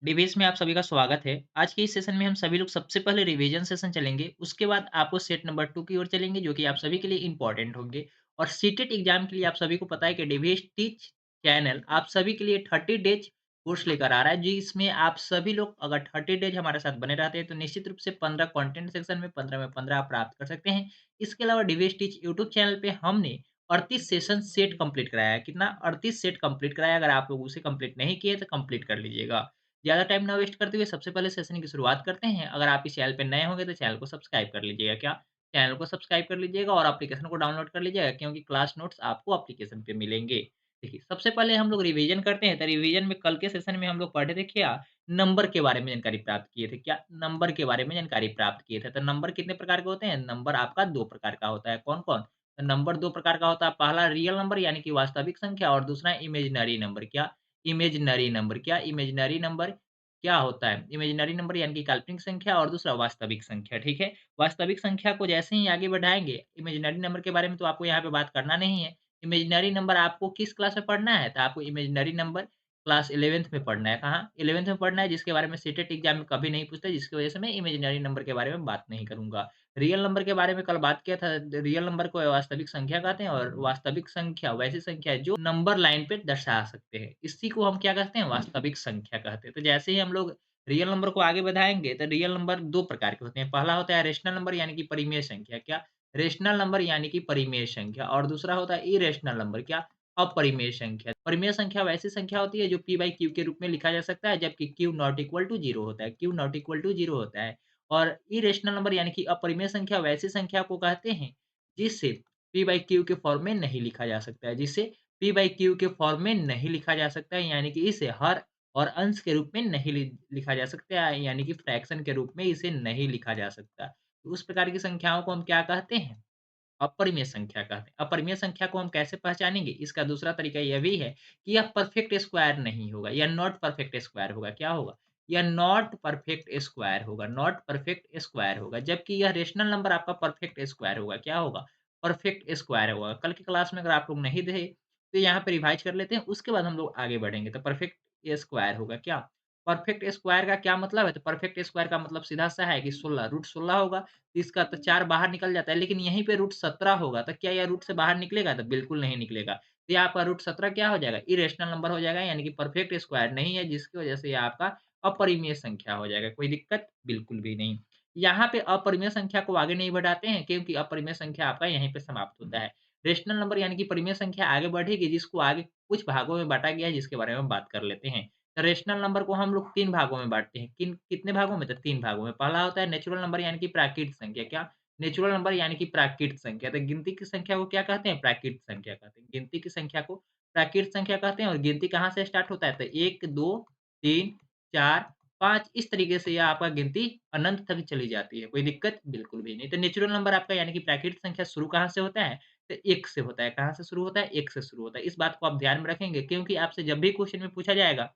Debates में आप सभी का स्वागत है। आज के इस सेशन में हम सभी लोग सबसे पहले रिवीजन सेशन चलेंगे, उसके बाद आपको सेट नंबर 2 की ओर चलेंगे जो कि आप सभी के लिए इम्पोर्टेंट होंगे। और सीटेट एग्जाम के लिए आप सभी को पता है कि डिबेट टीच चैनल आप सभी के लिए 30 डेज कोर्स लेकर आ रहा है, जिसमें आप सभी लोग अगर 30 डेज हमारे साथ बने रहते हैं तो निश्चित रूप से 15 कंटेंट सेक्शन में 15 आप प्राप्त कर सकते हैं। इसके अलावा डिबेट टीच यूट्यूब चैनल पे हमने 38 सेशन सेट कंप्लीट कराया है। कितना? 38 सेट कंप्लीट कराया है। अगर आप लोग उसे कंप्लीट नहीं किए तो कंप्लीट कर लीजिएगा। ज़्यादा टाइम ना वेस्ट करते हुए सबसे पहले सेशन की शुरुआत करते हैं। अगर आप इस चैनल पे नए होंगे तो चैनल को सब्सक्राइब कर लीजिएगा। क्या? चैनल को सब्सक्राइब कर लीजिएगा और एप्लीकेशन को डाउनलोड कर लीजिएगा, क्योंकि क्लास नोट्स आपको एप्लीकेशन पे मिलेंगे। देखिए, सबसे पहले हम लोग रिवीजन करते हैं। तो रिवीजन में कल के सेशन में हम लोग पढ़े थे क्या? नंबर के बारे में जानकारी प्राप्त किए थे। क्या? नंबर के बारे में जानकारी प्राप्त किए थे। तो नंबर कितने प्रकार के होते हैं? नंबर आपका 2 प्रकार का होता है। कौन-कौन? तो नंबर 2 प्रकार का होता है। पहला रियल नंबर यानी कि वास्तविक संख्या, और दूसरा इमेजिनरी नंबर। क्या? Imaginary number. क्या? इमेजिनरी नंबर क्या होता है? इमेजिनरी नंबर यानी कि काल्पनिक संख्या, और दूसरा वास्तविक संख्या, ठीक है? वास्तविक संख्या को जैसे ही आगे बढ़ाएँगे, इमेजिनरी नंबर के बारे में तो आपको यहाँ पे बात करना नहीं है। इमेजिनरी नंबर आपको किस क्लास में पढ़ना है? तो आपको इमेजिनरी नंबर क्लास 11th में पढ़ना है। कहाँ? 11th में पढ़ना है, जिसके बारे में सीटेट एग्ज़ाम में कभी नहीं पूछते, जिसकी वजह से मैं इमेजिनरी नंबर के बारे में बात नहीं करूँगा। रियल नंबर के बारे में कल बात किया था। रियल नंबर को वास्तविक संख्या कहते हैं, और वास्तविक संख्या वैसी संख्या है जो नंबर लाइन पे दर्शा सकते हैं। इसी को हम क्या कहते हैं? वास्तविक संख्या कहते हैं। तो जैसे ही हम लोग रियल नंबर को आगे बढ़ाएँगे, तो रियल नंबर 2 प्रकार के होते हैं। पहला होता है रेशनल नंबर यानी कि परिमेय संख्या। क्या? रेशनल नंबर यानी कि परिमेय संख्या, और दूसरा होता है इरेशनल नंबर। क्या? अपरिमेय संख्या। परिमेय संख्या वैसी संख्या होती है जो p बाई q के रूप में लिखा जा सकता है, जबकि q नॉट इक्वल टू 0 होता है। q नॉट इक्वल टू 0 होता है। और इरेशनल नंबर यानी कि अपरिमेय संख्या वैसी संख्या को कहते हैं जिसे p बाई q के फॉर्म में नहीं लिखा जा सकता है। जिसे p बाई q के फॉर्म में नहीं लिखा जा सकता है, यानी कि इसे हर और अंश के रूप में नहीं लिखा जा सकता है, यानी कि फ्रैक्शन के रूप में इसे नहीं लिखा जा सकता। तो उस प्रकार की संख्याओं को हम क्या कहते हैं? अपरिमेय संख्या कहते हैं। अपरिमेय संख्या को हम कैसे पहचानेंगे? इसका दूसरा तरीका यह भी है कि यह परफेक्ट स्क्वायर नहीं होगा, यह नॉट परफेक्ट स्क्वायर होगा। क्या होगा? यह नॉट परफेक्ट स्क्वायर होगा, नॉट परफेक्ट स्क्वायर होगा। जबकि यह रेशनल नंबर आपका परफेक्ट स्क्वायर होगा। क्या होगा? परफेक्ट स्क्वायर होगा। कल की क्लास में अगर आप लोग नहीं थे, तो यहाँ पे रिवाइज कर लेते हैं, उसके बाद हम लोग आगे बढ़ेंगे। तो परफेक्ट स्क्वायर होगा। क्या? परफेक्ट स्क्वायर का क्या मतलब है? तो परफेक्ट स्क्वायर का मतलब सीधा-सा है कि 16 रूट 16 होगा, इसका तो 4 बाहर निकल जाता है, लेकिन यहीं पे रूट 17 होगा, तो क्या यह रूट से बाहर निकलेगा? तो बिल्कुल नहीं निकलेगा। तो ये आपका रूट 17 क्या हो जाएगा? इरेशनल नंबर हो जाएगा, यानी कि परफेक्ट स्क्वायर नहीं है, जिसकी वजह से ये आपका अपरिमेय संख्या हो जाएगा। कोई दिक्कत? बिल्कुल भी नहीं। यहाँ पे अपरिमेय संख्या को आगे नहीं बढ़ाते हैं, क्योंकि अपरिमेय संख्या आपका यहीं पे समाप्त होता है। रेशनल नंबर यानी कि परिमेय संख्या आगे बढ़ेगी, जिसको आगे कुछ भागों में बाँटा गया है, जिसके बारे में हम बात कर लेते हैं। तो रेशनल नंबर को हम लोग 3 भागों में बाँटते हैं। कितने भागों में? तो 3 भागों में। पहला होता है नेचुरल नंबर यानी कि प्राकृत संख्या। क्या? नेचुरल नंबर यानी कि प्राकृत संख्या। तो गिनती की संख्या को क्या कहते हैं? प्राकृत संख्या कहते हैं। गिनती की संख्या को प्राकृत संख्या कहते हैं, और गिनती कहाँ से स्टार्ट होता है? तो 1, 2, 3, 4, 5 इस तरीके से यह आपका गिनती अनंत तक चली जाती है। कोई दिक्कत? बिल्कुल भी नहीं। तो नेचुरल नंबर आपका यानी कि प्राकृत संख्या शुरू कहाँ से होता है? तो 1 से होता है। कहाँ से शुरू होता है? 1 से शुरू होता है। इस बात को आप ध्यान में रखेंगे, क्योंकि आपसे जब भी क्वेश्चन में पूछा जाएगा,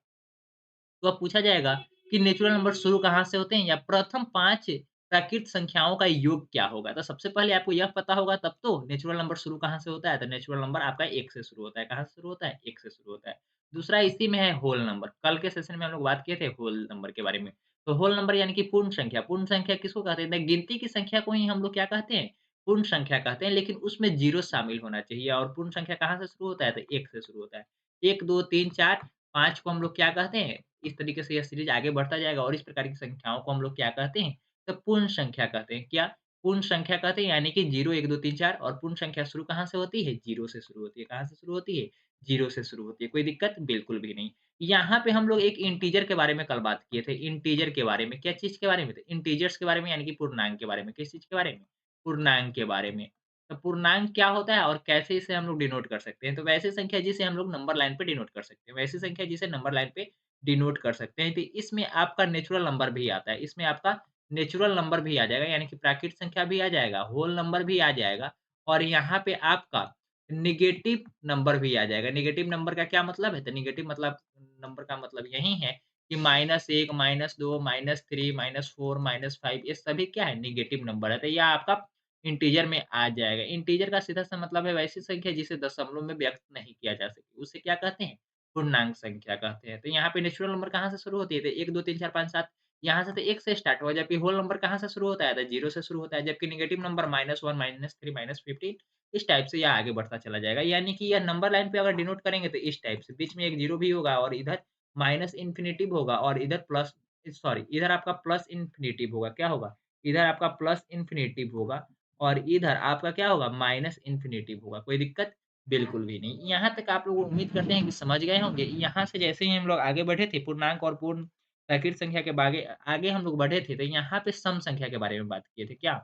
तो अब पूछा जाएगा कि नेचुरल नंबर शुरू कहाँ से होते हैं, या प्रथम 5 प्राकृत संख्याओं का योग क्या होगा? तो सबसे पहले आपको यह पता होगा, तब तो नेचुरल नंबर शुरू कहाँ से होता है? तो नेचुरल नंबर आपका 1 से शुरू होता है। कहाँ से शुरू होता है? 1 से शुरू होता है। दूसरा इसी में है होल नंबर। कल के सेशन में हम लोग बात किए थे होल नंबर के बारे में। तो होल नंबर यानी कि पूर्ण संख्या। पूर्ण संख्या किसको कहते हैं? तो गिनती की संख्या को ही हम लोग क्या कहते हैं? पूर्ण संख्या कहते हैं, लेकिन उसमें 0 शामिल होना चाहिए। और पूर्ण संख्या कहाँ से शुरू होता है? तो 1 से शुरू होता है। 1, 2, 3, 4, 5 को हम लोग क्या कहते हैं? इस तरीके से यह सीरीज़ आगे बढ़ता जाएगा, और इस प्रकार की संख्याओं को हम लोग क्या कहते हैं? तो पूर्ण संख्या कहते हैं। क्या? पूर्ण संख्या कहते हैं, यानी कि 0, 1, 2, 3, 4, और पूर्ण संख्या शुरू कहाँ से होती है? 0 से शुरू होती है। कहाँ से शुरू होती है? 0 से शुरू होती है। कोई दिक्कत? बिल्कुल भी नहीं। यहाँ पे हम लोग एक इंटीजर के बारे में कल बात किए थे। इंटीजर के बारे में, क्या चीज़ के बारे में? तो इंटीजर्स के बारे में, यानी कि पूर्णांक के बारे में। किस चीज़ के बारे में? पूर्णांक के बारे में। तो पूर्णांक क्या होता है और कैसे इसे हम लोग डिनोट कर सकते हैं? तो वैसी संख्या जिसे हम लोग नंबर लाइन पे डिनोट कर सकते हैं। वैसी संख्या जिसे नंबर लाइन पे डिनोट कर सकते हैं। तो इसमें आपका नेचुरल नंबर भी आता है। इसमें आपका नेचुरल नंबर भी आ जाएगा, यानी कि प्राकृत संख्या भी आ जाएगा, होल नंबर भी आ जाएगा, और यहाँ पे आपका नेगेटिव नंबर भी आ जाएगा। नेगेटिव नंबर का क्या मतलब है? तो नेगेटिव मतलब नंबर का मतलब यही है कि -1, -2, -3, -4, -5 ये सभी क्या है? नेगेटिव नंबर है। तो यह आपका इंटीजर में आ जाएगा। इंटीजर का सीधा-सा मतलब है वैसी संख्या जिसे दशमलव में व्यक्त नहीं किया जा सके। उसे क्या कहते हैं? पूर्णांक संख्या कहते हैं। तो यहाँ पे नेचुरल नंबर कहाँ से शुरू होती है? तो 1, 2, 3, 4, 5, 7 यहाँ से तो 1 से स्टार्ट हुआ, जबकि होल नंबर कहाँ से शुरू होता है? तो 0 से शुरू होता है, जबकि नेगेटिव नंबर -1, -3, -15 इस टाइप से यह आगे बढ़ता चला जाएगा। यानी कि यह नंबर लाइन पे अगर डिनोट करेंगे तो इस टाइप से, बीच में एक 0 भी होगा और इधर माइनस इन्फिनिटिव होगा और इधर प्लस सॉरी इधर आपका प्लस इन्फिनिटिव होगा। क्या होगा? इधर आपका प्लस इन्फिनिटिव होगा और इधर आपका क्या होगा? माइनस इन्फिनिटिव होगा। कोई दिक्कत? बिल्कुल भी नहीं। यहाँ तक आप लोग उम्मीद करते हैं कि समझ गए होंगे। यहाँ से जैसे ही हम लोग आगे बढ़े थे पूर्णांक और पूर्ण प्राकृत संख्या के बागे आगे हम लोग बढ़े थे, तो यहाँ पे सम संख्या के बारे में बात किए थे। क्या?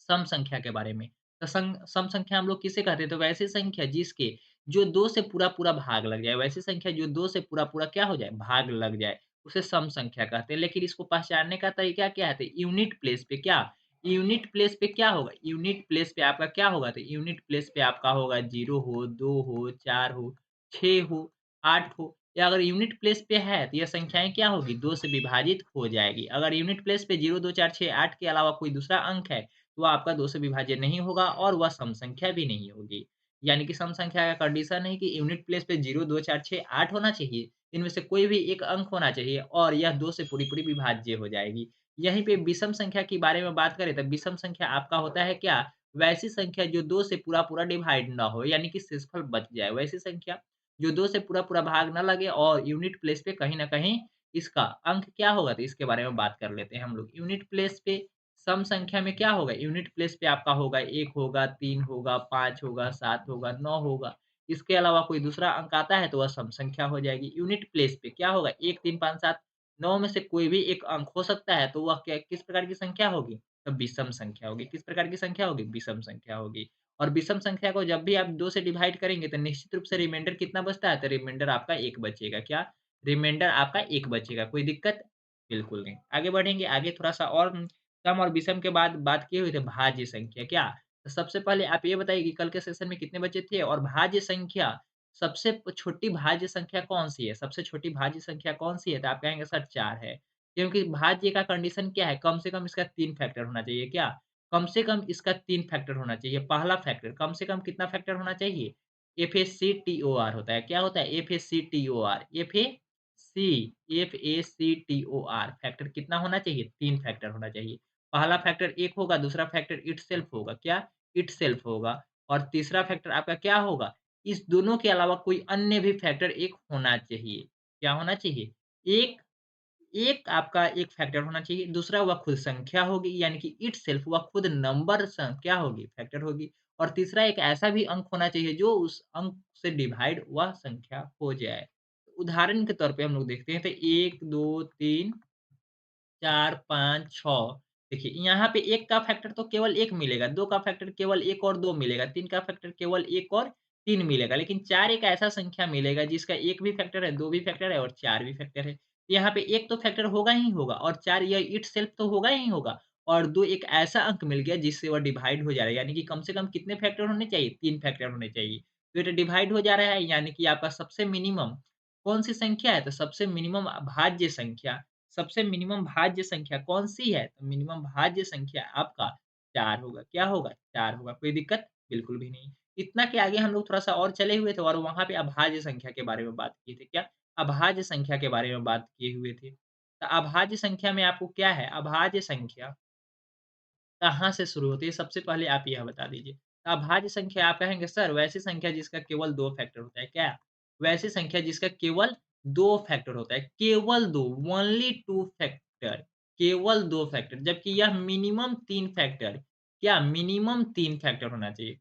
सम संख्या के बारे में। तो सम संख्या हम लोग किसे कहते हैं? तो वैसी संख्या जिसके जो 2 से पूरा-पूरा भाग लग जाए, वैसी संख्या जो 2 से पूरा-पूरा क्या हो जाए? भाग लग जाए, उसे सम संख्या कहते हैं। लेकिन इसको पहचानने का तरीका क्या है? तो यूनिट प्लेस पे क्या? यूनिट प्लेस पे क्या होगा? यूनिट प्लेस पे आपका क्या होगा? तो यूनिट प्लेस पे आपका होगा 0 हो, 2 हो, 4 हो, 6 हो, 8 हो या अगर यूनिट प्लेस पे है, तो ये संख्याएँ क्या होगी? 2 से विभाजित हो जाएगी। अगर यूनिट प्लेस पे 0, 2, 4, 6, 8 के अलावा कोई दूसरा अंक है, तो आपका 2 से विभाज्य नहीं होगा और वह सम संख्या भी नहीं होगी। यानी कि सम संख्या का कंडीशन है कि यूनिट प्लेस पे 0, 2, 4, 6, 8 होना चाहिए। इनमें से कोई भी एक अंक होना चाहिए और यह 2 से पूरी-पूरी विभाज्य हो जाएगी। यहीं पे विषम संख्या के बारे में बात करें तो विषम संख्या आपका होता है क्या? वैसी संख्या जो 2 से पूरा-पूरा डिवाइड ना हो यानी कि शेषफल बच जाए। वैसी संख्या जो 2 से पूरा-पूरा भाग ना लगे और यूनिट प्लेस पे कहीं न कहीं इसका अंक क्या होगा? तो इसके बारे में बात कर लेते हैं हम लोग। यूनिट प्लेस पे सम संख्या में क्या होगा? यूनिट प्लेस पे आपका होगा 1 होगा, 3 होगा, 5 होगा, 7 होगा, 9 होगा। इसके अलावा कोई दूसरा अंक आता है तो वह सम संख्या हो जाएगी। यूनिट प्लेस पे क्या होगा? 1, 3, 5, 7, 9 में से कोई भी एक अंक हो सकता है तो वह क्या किस प्रकार की संख्या होगी? तो विषम संख्या होगी। किस प्रकार की संख्या होगी? विषम संख्या होगी। और विषम संख्या को जब भी आप 2 से डिवाइड करेंगे तो निश्चित रूप से रिमाइंडर कितना बचता है? तो रिमाइंडर आपका 1 बचेगा। क्या? रिमाइंडर आपका 1 बचेगा। कोई दिक्कत? बिल्कुल नहीं। आगे बढ़ेंगे, आगे थोड़ा-सा और सम और विषम के बाद बात किए हुए थे भाज्य संख्या, क्या? तो सबसे पहले आप ये बताइए कि कल के सेशन में कितने बचे थे? और भाज्य संख्या सबसे छोटी भाज्य संख्या कौन-सी है? सबसे छोटी भाज्य संख्या कौन-सी है? तो आप कहेंगे सर 4 है। क्योंकि भाज्य का कंडीशन क्या है? कम से कम इसका 3 फैक्टर होना चाहिए, क्या? कम से कम इसका 3 फैक्टर होना चाहिए। पहला फैक्टर कम से कम कितना फैक्टर होना चाहिए? एफएसीटीओआर होता है। क्या होता है? एफएसीटीओआर एफएसीटीओआर फैक्टर कितना होना चाहिए? 3 फैक्टर होना चाहिए। पहला फैक्टर 1 होगा, दूसरा फैक्टर इटसेल्फ होगा। क्या? इटसेल्फ होगा और तीसरा फैक्टर आपका क्या होगा? इस दोनों के अलावा कोई अन्य भी फैक्टर 1 होना चाहिए। क्या होना चाहिए? एक एक आपका एक फैक्टर होना चाहिए, दूसरा वह खुद संख्या होगी यानी कि इटसेल्फ वह खुद नंबर क्या होगी? फैक्टर होगी और तीसरा एक ऐसा भी अंक होना चाहिए जो उस अंक से डिवाइड वह संख्या हो जाए। उदाहरण के तौर पे हम लोग देखते हैं तो 1, 2, 3 4, 5, 6 देखिए यहाँ पे 1 का फैक्टर तो केवल 1 मिलेगा, 2 का फैक्टर केवल 1 और 2 मिलेगा, 3 का फैक्टर केवल 1 और 3 मिलेगा, लेकिन 4 एक ऐसा संख्या मिलेगा जिसका 1 भी फैक्टर है, 2 भी फैक्टर है और 4 भी फैक्टर है। यहाँ पे 1 तो फैक्टर होगा ही होगा और 4 यह इटसेल्फ तो होगा ही होगा और 2 एक ऐसा अंक मिल गया जिससे वह डिवाइड हो जा रहा है, यानी कि कम से कम कितने फैक्टर होने चाहिए? 3 फैक्टर होने चाहिए। तो ये डिवाइड हो जा रहा है यानी कि आपका सबसे मिनिमम कौन-सी संख्या है? तो सबसे मिनिमम भाज्य संख्या सबसे मिनिमम भाज्य संख्या कौन-सी है? तो मिनिमम भाज्य संख्या आपका 4 होगा। क्या होगा? 4 होगा। कोई दिक्कत? बिल्कुल भी नहीं। इतना के आगे हम लोग थोड़ा-सा और चले हुए थे और वहाँ पे अभाज्य संख्या के बारे में बात किए थे। क्या? अभाज्य संख्या के बारे में बात किए हुए थे। तो अभाज्य संख्या में आपको क्या है? अभाज्य संख्या कहाँ से शुरू होती है? सबसे पहले आप यह बता दीजिए। तो अभाज्य संख्या आप कहेंगे सर वैसी संख्या जिसका केवल 2 फैक्टर होता है। क्या? वैसी संख्या जिसका केवल 2 फैक्टर होता है। केवल 2 ओनली 2 फैक्टर केवल 2 फैक्टर जबकि यह मिनिमम 3 फैक्टर क्या मिनिमम 3 फैक्टर होना चाहिए।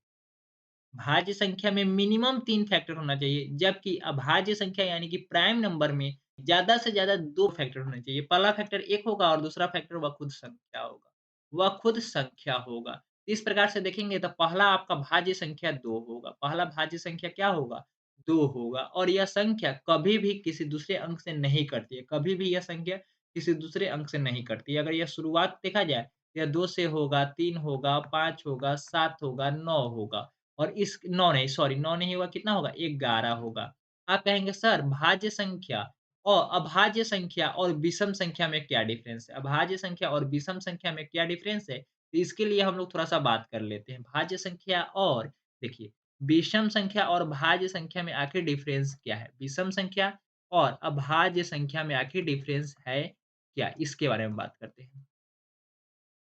भाज्य संख्या में मिनिमम 3 फैक्टर होना चाहिए, जबकि अभाज्य संख्या यानी कि प्राइम नंबर में ज़्यादा से ज़्यादा 2 फैक्टर होने चाहिए। पहला फैक्टर 1 होगा और दूसरा फैक्टर वह खुद संख्या होगा। वह खुद संख्या होगा। इस प्रकार से देखेंगे तो पहला आपका भाज्य संख्या 2 होगा। पहला भाज्य संख्या क्या होगा? 2 होगा और यह संख्या कभी भी किसी दूसरे अंक से नहीं कटती है। कभी भी यह संख्या किसी दूसरे अंक से नहीं कटती है। अगर यह शुरुआत देखा जाए, तो यह 2 से होगा, 3 होगा, 5 होगा, 7 होगा, 9 होगा। और इस 9 नहीं सॉरी 9 नहीं होगा कितना होगा 11 होगा। आप कहेंगे सर भाज्य संख्या और अभाज्य संख्या और विषम संख्या में क्या डिफरेंस है? अभाज्य संख्या और विषम संख्या में क्या डिफरेंस है? तो इसके लिए हम लोग थोड़ा-सा बात कर लेते हैं। भाज्य संख्या और देखिए विषम संख्या और भाज्य संख्या में आखिर डिफरेंस क्या है? विषम संख्या और अभाज्य संख्या में आखिर डिफरेंस है क्या? इसके बारे में बात करते हैं।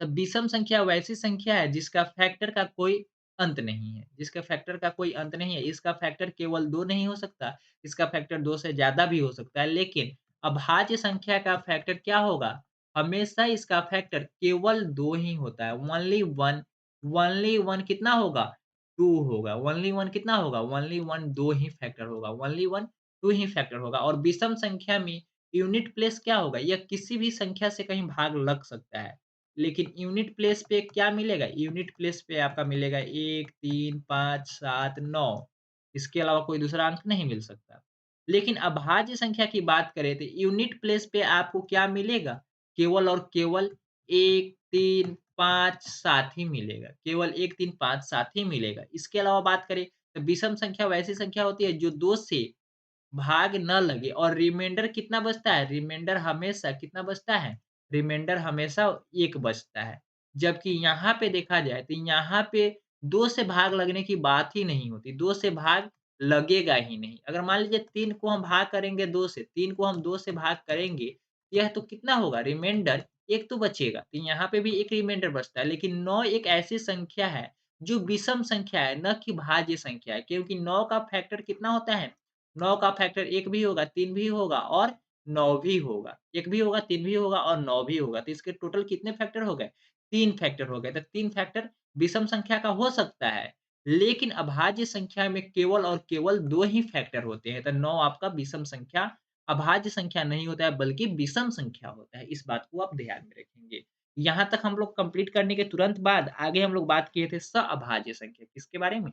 तो विषम संख्या वैसी संख्या है जिसका फैक्टर का कोई अंत नहीं है, जिसका फैक्टर का कोई अंत नहीं है, इसका फैक्टर केवल 2 नहीं हो सकता, इसका फैक्टर 2 से ज़्यादा भी हो सकता है, लेकिन अभाज्य संख्या का फैक्टर क्या होगा? हमेशा इसका फैक्टर केवल 2 ही होता है, ओनली 1 कितना होगा? 2 होगा, ओनली 1 कितना होगा? ओनली 1 2 ही फैक्टर होगा, ओनली 1 2 ही फैक्टर होगा और विषम संख्या में यूनिट प्लेस क्या होगा? यह किसी भी संख्या से कहीं भाग लग सकता है। लेकिन यूनिट प्लेस पे क्या मिलेगा? यूनिट प्लेस पे आपका मिलेगा 1, 3, 5, 7, 9 इसके अलावा कोई दूसरा अंक नहीं मिल सकता। लेकिन अभाज्य संख्या की बात करें तो यूनिट प्लेस पे आपको क्या मिलेगा? केवल और केवल 1, 3, 5, 7 ही मिलेगा। केवल 1, 3, 5, 7 ही मिलेगा। इसके अलावा बात करें तो विषम संख्या वैसी संख्या होती है जो 2 से भाग ना लगे और रिमाइंडर कितना बचता है? रिमाइंडर हमेशा कितना बचता है? रिमाइंडर हमेशा 1 बचता है। जबकि यहाँ पे देखा जाए तो यहाँ पे 2 से भाग लगने की बात ही नहीं होती, 2 से भाग लगेगा ही नहीं। अगर मान लीजिए 3 को हम भाग करेंगे 2 से, 3 को हम 2 से भाग करेंगे, यह तो कितना होगा? रिमाइंडर 1 तो बचेगा, तो यहाँ पे भी 1 रिमाइंडर बचता है। लेकिन 9 एक ऐसी संख्या है जो विषम संख्या है, ना कि भाज्य संख्या है क्योंकि 9 का फैक्टर कितना होता है? 9 का फैक्टर 1 भी होगा, 3 भी होगा और 9 भी होगा। 1 भी होगा, 3 भी होगा और 9 भी होगा। तो इसके टोटल कितने फैक्टर हो गए? 3 फैक्टर हो गए। तो 3 फैक्टर विषम संख्या का हो सकता है, लेकिन अभाज्य संख्या में केवल और केवल 2 ही फैक्टर होते हैं। तो 9 आपका विषम संख्या अभाज्य संख्या नहीं होता है, बल्कि विषम संख्या होता है। इस बात को आप ध्यान में रखेंगे। यहाँ तक हम लोग कंप्लीट करने के तुरंत बाद आगे हम लोग बात किए थे सअभाज्य संख्या। किसके बारे में?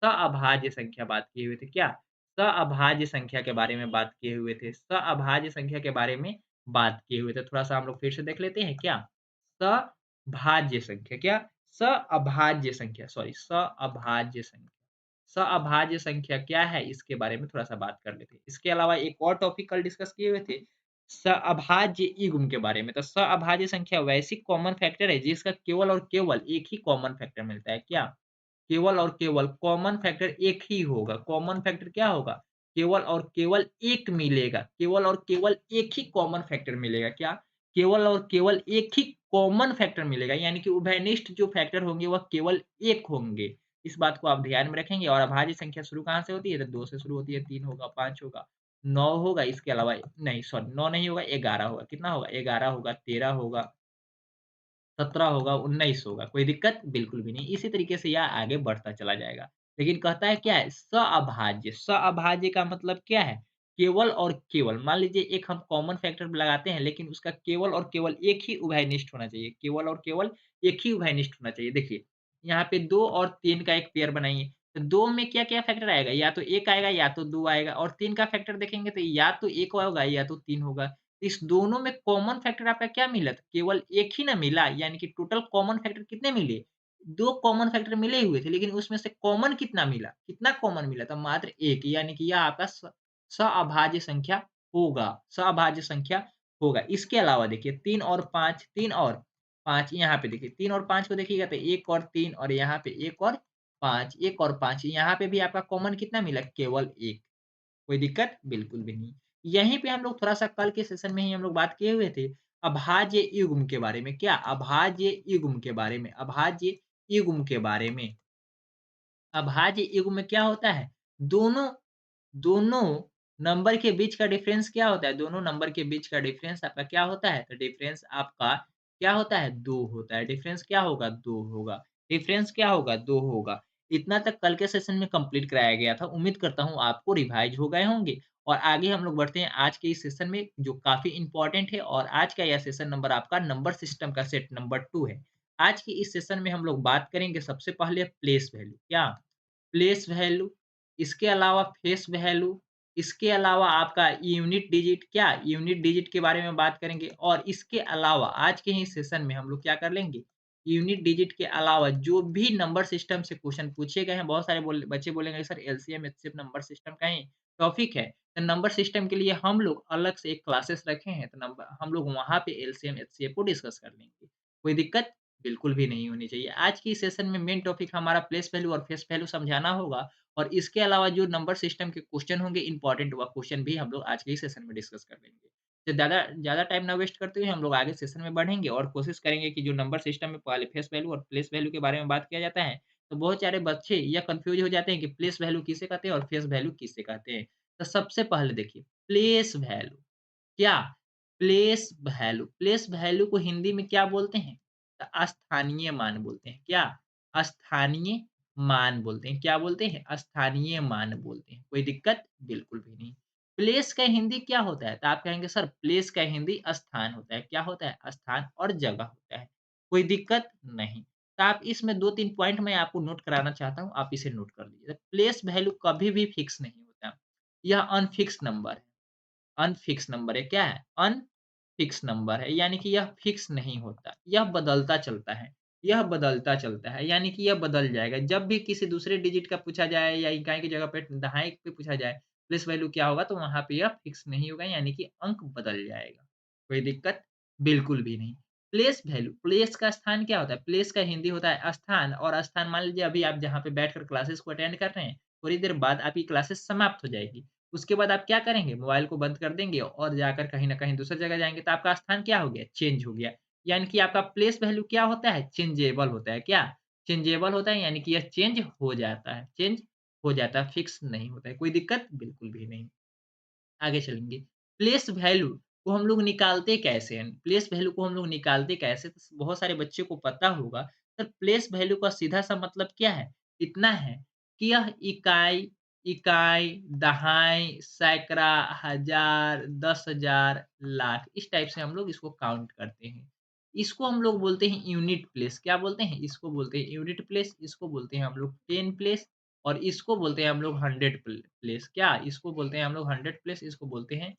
सअभाज्य संख्या बात किए हुए थे। क्या? सअभाज्य संख्या के बारे में बात किए हुए थे। सअभाज्य संख्या के बारे में बात किए हुए थे। थोड़ा-सा हम लोग फिर से देख लेते हैं क्या? सभाज्य संख्या क्या? सअभाज्य संख्या सॉरी सअभाज्य संख्या। सअभाज्य संख्या क्या है? इसके बारे में थोड़ा-सा बात कर लेते हैं। इसके अलावा एक और टॉपिक कल डिस्कस किए हुए थे, सअभाज्य युग्म के बारे में। तो सअभाज्य संख्या वैसी कॉमन फैक्टर है जिसका केवल और केवल एक ही कॉमन फैक्टर मिलता है। क्या? केवल और केवल कॉमन फैक्टर एक ही होगा। कॉमन फैक्टर क्या होगा? केवल और केवल एक मिलेगा। केवल और केवल एक ही कॉमन फैक्टर मिलेगा। क्या? केवल और केवल एक ही कॉमन फैक्टर मिलेगा। यानी कि उभयनिष्ठ जो फैक्टर होंगे वह केवल एक होंगे। इस बात को आप ध्यान में रखेंगे और अभाज्य संख्या शुरू कहाँ से होती है? तो 2 से शुरू होती है, 3 होगा, 5 होगा, 9 होगा, इसके अलावा नहीं सॉरी 9 नहीं होगा, 11 होगा। कितना होगा? 11 होगा, 13 होगा, 17 होगा, 19 होगा, कोई दिक्कत बिल्कुल भी नहीं। इसी तरीके से यह आगे बढ़ता चला जाएगा। लेकिन कहता है क्या है? सअभाज्य। सअभाज्य का मतलब क्या है? केवल और केवल मान लीजिए एक हम कॉमन फैक्टर लगाते हैं, लेकिन उसका केवल और केवल एक ही उभयनिष्ठ होना चाहिए। केवल और केवल एक ही उभयनिष्ठ होना चाहिए। देखिए, यहाँ पे 2 और 3 का एक पेयर बनाइए, तो 2 में क्या-क्या फैक्टर आएगा? या तो 1 आएगा या तो 2 आएगा और 3 का फैक्टर देखेंगे तो या तो 1 होगा या तो 3 होगा। इस दोनों में कॉमन फैक्टर आपका क्या मिला था? केवल एक ही ना मिला, यानी कि टोटल कॉमन फैक्टर कितने मिले? 2 कॉमन फैक्टर मिले हुए थे, लेकिन उसमें से कॉमन कितना मिला? कितना कॉमन मिला था? मात्र 1 यानी कि यह आपका सअभाज्य संख्या होगा, सअभाज्य संख्या होगा। इसके अलावा देखिए 3 और 5, 3 और 5 यहाँ पे देखिए 3 और 5 को देखिएगा तो 1 और 3 और यहाँ पे 1 और 5, 1 और 5 यहाँ पे भी आपका कॉमन कितना मिला? केवल 1। कोई दिक्कत? बिल्कुल भी नहीं। यहीं पे हम लोग थोड़ा-सा कल के सेशन में ही हम लोग बात किए हुए थे, अभाज्य युग्म के बारे में। क्या? अभाज्य युग्म के बारे में, अभाज्य युग्म के बारे में। अभाज्य युग्म में क्या होता है? दोनों दोनों नंबर के बीच का डिफरेंस क्या होता है? दोनों नंबर के बीच का डिफरेंस आपका क्या होता है? तो डिफरेंस आपका क्या होता है? 2 होता है। डिफरेंस क्या होगा? 2 होगा। डिफरेंस क्या होगा? 2 होगा। इतना तक कल के सेशन में कंप्लीट कराया गया था। उम्मीद करता हूँ आपको रिवाइज़ हो गए होंगे और आगे हम लोग बढ़ते हैं आज के इस सेशन में जो काफ़ी इम्पोर्टेंट है और आज का यह सेशन नंबर आपका नंबर सिस्टम का सेट नंबर 2 है। आज की इस सेशन में हम लोग बात करेंगे सबसे पहले प्लेस वैल्यू। क्या? प्लेस वैल्यू, इसके अलावा फेस वैल्यू, इसके अलावा आपका यूनिट डिजिट क्या? यूनिट डिजिट के बारे में बात करेंगे और इसके अलावा आज के ही सेशन में हम लोग क्या कर लेंगे? यूनिट डिजिट के अलावा जो भी नंबर सिस्टम से क्वेश्चन पूछे गए हैं, बहुत सारे बच्चे बोलेंगे sir LCM, HCF number system का ही टॉपिक है। तो नंबर सिस्टम के लिए हम लोग अलग से एक क्लासेस रखे हैं, तो नंबर हम लोग वहाँ पे एलसीएम, एचसीएफ को डिस्कस कर लेंगे। कोई दिक्कत? बिल्कुल भी नहीं होनी चाहिए। आज की सेशन में मेन टॉपिक हमारा प्लेस वैल्यू और फेस वैल्यू समझाना होगा और इसके अलावा जो नंबर सिस्टम के क्वेश्चन होंगे इम्पोर्टेंट वह क्वेश्चन भी हम लोग आज के ही सेशन में डिस्कस कर लेंगे। तो ज़्यादा ज़्यादा टाइम ना वेस्ट करते हुए हम लोग आगे सेशन में बढ़ेंगे और कोशिश करेंगे कि जो नंबर सिस्टम में पहले फेस वैल्यू और प्लेस वैल्यू के बारे में बात किया जाता है, तो बहुत सारे बच्चे या कन्फ्यूज़ हो जाते हैं कि प्लेस वैल्यू किसे कहते हैं और फेस वैल्यू किसे कहते हैं। तो सबसे पहले देखिए प्लेस वैल्यू क्या? प्लेस वैल्यू को हिंदी में क्या बोलते हैं? स्थानीय मान बोलते हैं। क्या? स्थानीय मान बोलते हैं। क्या बोलते हैं? स्थानीय मान बोलते हैं। कोई दिक्कत? बिल्कुल भी नहीं। प्लेस का हिंदी क्या होता है? तो आप कहेंगे सर प्लेस का हिंदी स्थान होता है। क्या होता है? स्थान और जगह होता है। कोई दिक्कत? नहीं। तो आप इसमें 2-3 पॉइंट मैं आपको नोट कराना चाहता हूँ, आप इसे नोट कर लीजिए। प्लेस वैल्यू कभी भी फिक्स नहीं होता। यह अनफिक्स नंबर है। अनफिक्स नंबर है, क्या है? अनफिक्स नंबर है, यानी कि यह फिक्स नहीं होता, यह बदलता चलता है। यह बदलता चलता है, यानी कि यह बदल जाएगा। जब भी किसी दूसरे डिजिट का पूछा जाए या इकाई की जगह पे दहाई पे पूछा जाए, प्लेस वैल्यू क्या होगा? तो वहाँ पे यह फिक्स नहीं होगा, यानी कि अंक बदल जाएगा। कोई दिक्कत? बिल्कुल भी नहीं। प्लेस वैल्यू, प्लेस का स्थान क्या होता है? प्लेस का हिंदी होता है स्थान और स्थान मान लीजिए अभी आप जहाँ पे बैठकर क्लासेस को अटेंड कर रहे हैं, थोड़ी देर बाद आपकी क्लासेस समाप्त हो जाएगी। उसके बाद आप क्या करेंगे? मोबाइल को बंद कर देंगे और जाकर कहीं न कहीं दूसरी जगह जाएँगे, तो आपका स्थान क्या हो गया? चेंज हो गया। यानी कि आपका प्लेस वैल्यू क्या होता है? चेंजेबल होता है। क्या? चेंजेबल होता है, यानी कि यह चेंज हो जाता है। चेंज हो जाता है, फिक्स नहीं होता है। कोई दिक्कत? बिल्कुल भी नहीं। आगे चलेंगे। प्लेस वैल्यू को हम लोग निकालते कैसे हैं? प्लेस वैल्यू को हम लोग निकालते कैसे? तो बहुत सारे बच्चों को पता होगा, सर प्लेस वैल्यू का सीधा-सा मतलब क्या है? इतना है कि यह इकाई, इकाई, दहाई, सैकड़ा, हज़ार, 10,000, लाख इस टाइप से हम लोग इसको काउंट करते हैं। इसको हम लोग बोलते हैं यूनिट प्लेस। क्या बोलते हैं? इसको बोलते हैं यूनिट प्लेस, इसको बोलते हैं हम लोग 10 प्लेस और इसको बोलते हैं हम लोग 100 प्लेस। क्या? इसको बोलते हैं हम लोग 100 प्लेस, इसको बोलते हैं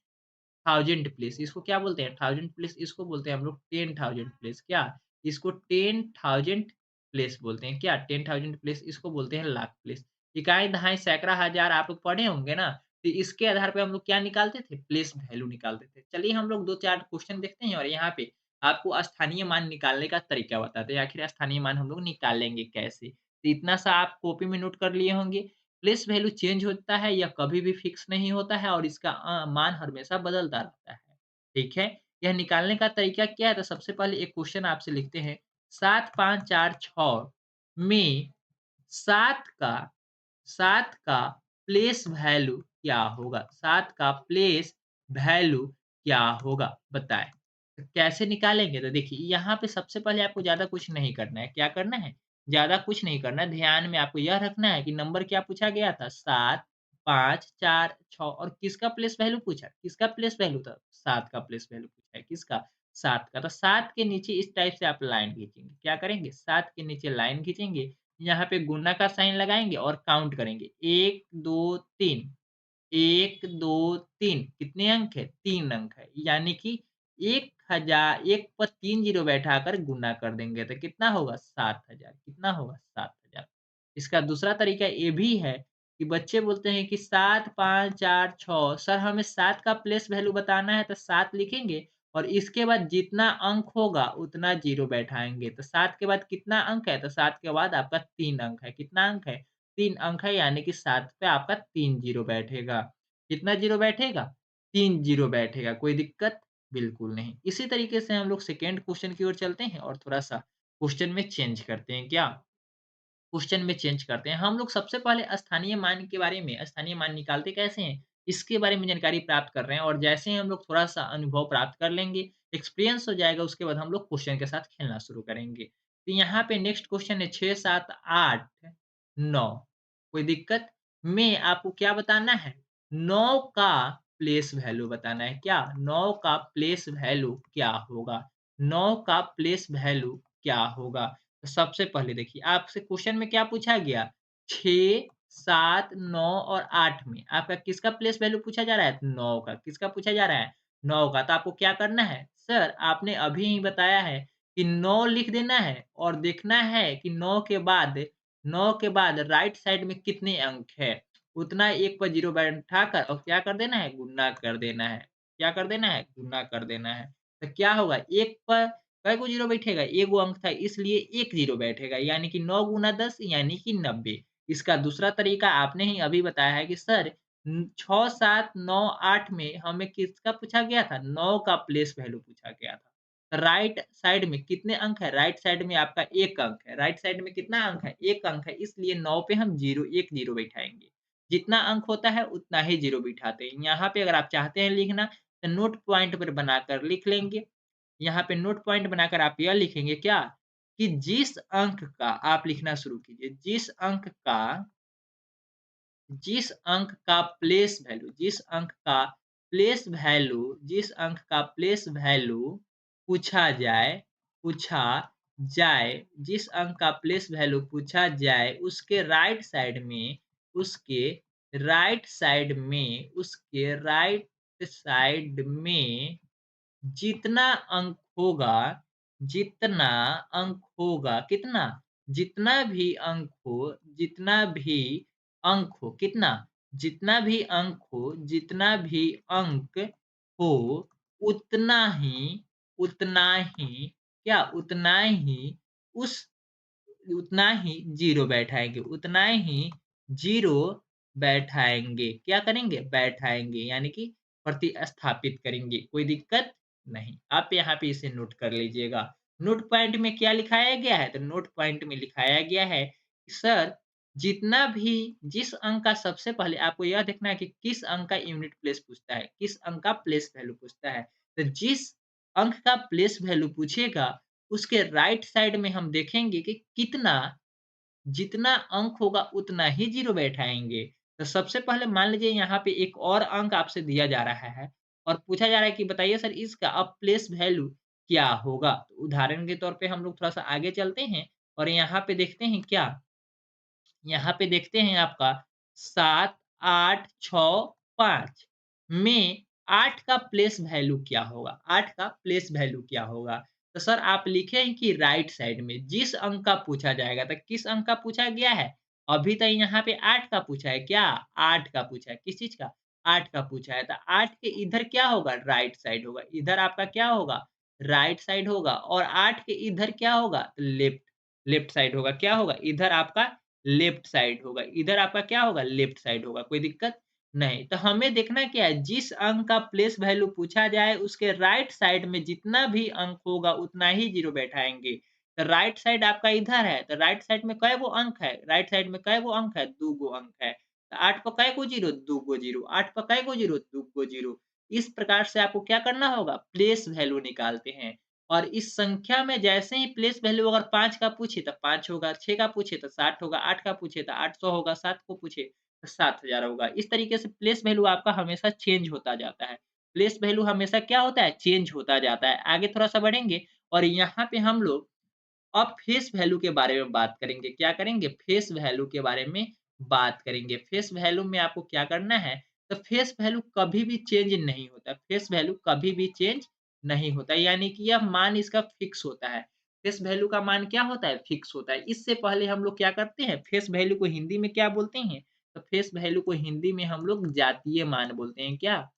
1000 प्लेस। इसको क्या बोलते हैं? 1000 प्लेस, इसको बोलते हैं हम लोग 10,000 प्लेस। क्या? इसको 10,000 प्लेस बोलते हैं। क्या? 10,000 प्लेस, इसको बोलते हैं लाख प्लेस। इकाई, दहाई, सैकड़ा, हज़ार आप लोग पढ़े होंगे ना? तो इसके आधार पे हम लोग क्या निकालते थे? प्लेस वैल्यू निकालते थे। चलिए हम लोग 2-4 क्वेश्चन देखते हैं और यहाँ पे आपको स्थानीय मान निकालने का तरीका बताते हैं। आखिर स्थानीय मान हम लोग निकालेंगे कैसे? तो इतना सा आप कॉपी में नोट कर लिए होंगे। प्लेस वैल्यू चेंज होता है, यह कभी भी फिक्स नहीं होता है और इसका मान हमेशा बदलता रहता है। ठीक है? यह निकालने का तरीका क्या है? तो सबसे पहले एक क्वेश्चन आपसे लिखते हैं 7, 5, 4, 6 में 7 का 7 का प्लेस वैल्यू क्या होगा? 7 का प्लेस वैल्यू क्या होगा? बताएँ। तो कैसे निकालेंगे? तो देखिए यहाँ पे सबसे पहले आपको ज़्यादा कुछ नहीं करना है। क्या करना है? ज़्यादा कुछ नहीं करना है। ध्यान में आपको यह रखना है कि नंबर क्या पूछा गया था? 7, 5, 4, 6 और किसका प्लेस वैल्यू पूछा? किसका प्लेस वैल्यू था? 7 का प्लेस वैल्यू पूछा है। किसका? 7 का। तो 7 के नीचे इस टाइप से आप लाइन खींचेंगे। क्या करेंगे? 7 के नीचे लाइन खींचेंगे, यहाँ पे गुणा का साइन लगाएँगे और काउंट करेंगे 1, 2, 3, 1, 2, 3 कितने अंक है? 3 अंक है। यानी कि 1000 1 पर 3 ज़ीरो बैठाकर गुणा कर देंगे तो कितना होगा? 7000 कितना होगा? 7000। इसका दूसरा तरीका ये भी है कि बच्चे बोलते हैं कि 7, 5, 4, 6 सर हमें 7 का प्लेस वैल्यू बताना है तो 7 लिखेंगे और इसके बाद जितना अंक होगा उतना ज़ीरो बैठाएँगे। तो 7 के बाद कितना अंक है? तो 7 के बाद आपका 3 अंक है। कितना अंक है? 3 अंक है यानी कि 7 पे आपका 3 ज़ीरो बैठेगा। कितना ज़ीरो बैठेगा? 3 ज़ीरो बैठेगा। कोई दिक्कत? बिल्कुल नहीं। इसी तरीके से हम लोग सेकंड क्वेश्चन की ओर चलते हैं और थोड़ा-सा क्वेश्चन में चेंज करते हैं। क्या? क्वेश्चन में चेंज करते हैं। हम लोग सबसे पहले स्थानीय मान के बारे में स्थानीय मान निकालते कैसे हैं, इसके बारे में जानकारी प्राप्त कर रहे हैं और जैसे ही हम लोग थोड़ा-सा अनुभव प्राप्त कर लेंगे, एक्सपीरियंस हो जाएगा, उसके बाद हम लोग क्वेश्चन के साथ खेलना शुरू करेंगे। तो यहाँ पे नेक्स्ट क्वेश्चन है 6, 7, 8, 9 कोई दिक्कत? में आपको क्या बताना है? 9 का प्लेस वैल्यू बताना है। क्या? 9 का प्लेस वैल्यू क्या होगा? 9 का प्लेस वैल्यू क्या होगा? तो सबसे पहले देखिए आपसे क्वेश्चन में क्या पूछा गया 6, 7, 9 और 8 में आपका किसका प्लेस वैल्यू पूछा जा रहा है 9 का किसका पूछा जा रहा है 9 का तो आपको क्या करना है सर आपने अभी ही बताया है कि 9 लिख देना है और देखना है कि 9 के बाद राइट साइड में कितने अंक है उतना एक पर जीरो बैठाकर और क्या कर देना है गुना कर देना है क्या कर देना है गुना कर देना है तो क्या होगा एक पर कै को 0 बैठेगा? एगो अंक था इसलिए 1 0 बैठेगा, यानी कि 9 गुना 10 यानी कि 90। इसका दूसरा तरीका आपने ही अभी बताया है कि सर 6, 7, 9, 8 में हमें किसका पूछा गया था? 9 का प्लेस वैल्यू पूछा गया था। राइट साइड में कितने अंक है? राइट साइड में आपका 1 अंक है। राइट साइड में कितना अंक है? 1 अंक है, इसलिए 9 पे हम 0 1 0 बैठाएँगे। जितना अंक होता है उतना ही 0 बिठाते हैं। यहाँ पे अगर आप चाहते हैं लिखना तो नोट पॉइंट पर बनाकर लिख लेंगे। यहाँ पे नोट पॉइंट बनाकर आप यह लिखेंगे क्या? कि जिस अंक का आप लिखना शुरू कीजिए, जिस अंक का प्लेस वैल्यू पूछा जाए, जिस अंक का प्लेस वैल्यू पूछा जाए, उसके राइट साइड में जितना अंक होगा जितना अंक होगा कितना? कितना? जितना भी अंक हो उतना ही क्या? उस उतना ही 0 बैठाएँगे, उतना ही 0 बैठाएँगे। क्या करेंगे? बैठाएँगे, यानी कि प्रतिस्थापित करेंगे, कोई दिक्कत नहीं। आप यहाँ पे इसे नोट कर लीजिएगा। नोट पॉइंट में क्या लिखाया गया है? तो नोट पॉइंट में लिखाया गया है कि सर जितना भी जिस अंक का सबसे पहले आपको यह देखना है कि किस अंक का यूनिट प्लेस पूछता है, किस अंक का प्लेस वैल्यू पूछता है। तो जिस अंक का प्लेस वैल्यू पूछेगा उसके राइट साइड में हम देखेंगे कि जितना अंक होगा उतना ही 0 बैठाएँगे। तो सबसे पहले मान लीजिए यहाँ पे एक और अंक आपसे दिया जा रहा है और पूछा जा रहा है कि बताइए सर इसका अब प्लेस वैल्यू क्या होगा? तो उदाहरण के तौर पे हम लोग थोड़ा-सा आगे चलते हैं और यहाँ पे देखते हैं क्या यहाँ पे देखते हैं आपका 7, 8, 6, 5 में 8 का प्लेस वैल्यू क्या होगा? 8 का प्लेस वैल्यू क्या होगा? तो सर आप लिखें कि राइट साइड में जिस अंक का पूछा जाएगा, तो किस अंक का पूछा गया है? अभी तो यहाँ पे 8 का पूछा है, क्या? 8 का पूछा है, किस चीज़ का? 8 का पूछा है, तो 8 के इधर क्या होगा? राइट साइड होगा, इधर आपका क्या होगा? राइट साइड होगा और 8 के इधर क्या होगा? लेफ्ट लेफ्ट साइड होगा, क्या होगा? इधर आपका लेफ्ट साइड होगा, इधर आपका क्या होगा? लेफ्ट साइड होगा, कोई दिक्कत नहीं। तो हमें देखना क्या है? जिस अंक का प्लेस वैल्यू पूछा जाए उसके राइट साइड में जितना भी अंक होगा उतना ही 0 बैठाएँगे। तो राइट साइड आपका इधर है, तो राइट साइड में कै गो अंक है? राइट साइड में कै गो अंक है? 2 गो अंक है। तो 8 पे कै गो 0? 2 गो 0, 8 पे कै गो 0? 2 गो 0। इस प्रकार से आपको क्या करना होगा? प्लेस वैल्यू निकालते हैं। और इस संख्या में जैसे ही प्लेस वैल्यू अगर 5 का पूछे तो 5 होगा, 6 का पूछे तो 60 होगा, 8 का पूछे तो 800 होगा, 7 को पूछे तो 7000 होगा। इस तरीके से प्लेस वैल्यू आपका हमेशा चेंज होता जाता है। प्लेस वैल्यू हमेशा क्या होता है? चेंज होता जाता है। आगे थोड़ा-सा बढ़ेंगे और यहाँ पे हम लोग अब फेस वैल्यू के बारे में बात करेंगे। क्या करेंगे? फेस वैल्यू के बारे में बात करेंगे। फेस वैल्यू में आपको क्या करना है? तो फेस वैल्यू कभी भी चेंज नहीं होता। फेस वैल्यू कभी भी चेंज नहीं होता, यानी कि यह मान इसका फिक्स होता है। फेस वैल्यू का मान क्या होता है? फिक्स होता है। इससे पहले हम लोग क्या करते हैं? फेस वैल्यू को हिंदी में क्या बोलते हैं? तो फेस वैल्यू को हिंदी में हम लोग जातीय मान बोलते हैं। क्या?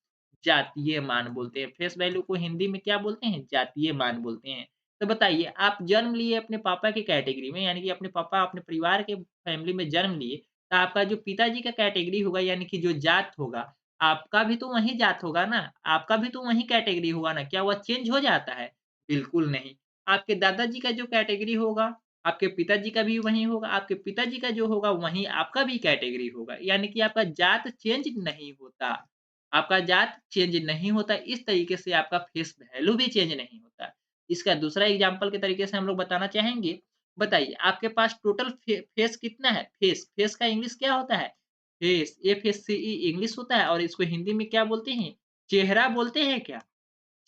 जातीय मान बोलते हैं। फेस वैल्यू को हिंदी में क्या बोलते हैं? जातीय मान बोलते हैं। तो बताइए आप जन्म लिए अपने पापा की कैटेगरी में, यानी कि अपने पापा अपने परिवार के फैमिली में जन्म लिए, तो आपका जो पिताजी का कैटेगरी होगा यानी कि जो जात होगा, आपका भी तो वही जात होगा ना, आपका भी तो वही कैटेगरी होगा ना, क्या वह चेंज हो जाता है? बिल्कुल नहीं। आपके दादाजी का जो कैटेगरी होगा, आपके पिताजी का भी वही होगा, आपके पिताजी का जो होगा वही आपका भी कैटेगरी होगा, यानी कि आपका जात चेंज नहीं होता। आपका जात चेंज नहीं होता, इस तरीके से आपका फेस वैल्यू भी चेंज नहीं होता। इसका दूसरा एग्ज़ाम्पल के तरीके से हम लोग बताना चाहेंगे, बताइए आपके पास टोटल फेस कितना है? फेस का इंग्लिश क्या होता है? फेस, FACE इंग्लिश होता है और इसको हिंदी में क्या बोलते हैं? चेहरा बोलते हैं क्या?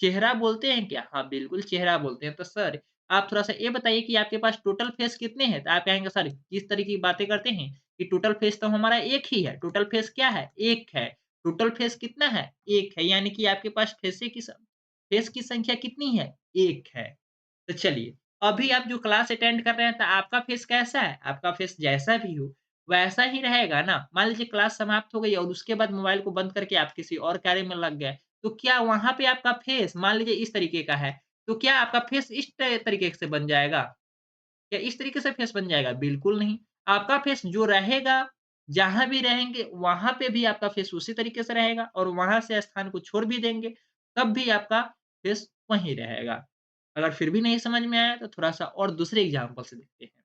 चेहरा बोलते हैं क्या? हाँ, बिल्कुल चेहरा बोलते हैं। तो सर आप थोड़ा-सा ये बताइए कि आपके पास टोटल फेस कितने हैं? तो आप कहेंगे सर किस तरह की बातें करते हैं कि टोटल फेस तो हमारा एक ही है। टोटल फेस क्या है? 1 है। टोटल फेस कितना है? 1 है, यानी कि आपके पास फेस की संख्या कितनी है? 1 है। तो चलिए, अभी आप जो क्लास अटेंड कर रहे हैं तो आपका फेस कैसा है? आपका फेस जैसा भी हो, वैसा ही रहेगा ना? मान लीजिए क्लास समाप्त हो गई और उसके बाद मोबाइल को बंद करके आप किसी और कार्य में लग गए, तो क्या वहाँ पे आपका फेस मान लीजिए इस तरीके का है, तो क्या आपका फेस इस तरीके से बन जाएगा? क्या इस तरीके से फेस बन जाएगा? बिल्कुल नहीं। आपका फेस जो रहेगा, जहाँ भी रहेंगे, वहाँ पे भी आपका फेस उसी तरीके से रहेगा और वहाँ से स्थान को छोड़ भी देंगे, तब भी आपका फेस वहीं रहेगा। अगर फिर भी नहीं समझ में आया, तो थोड़ा-सा और दूसरे एग्ज़ाम्पल से देखते हैं।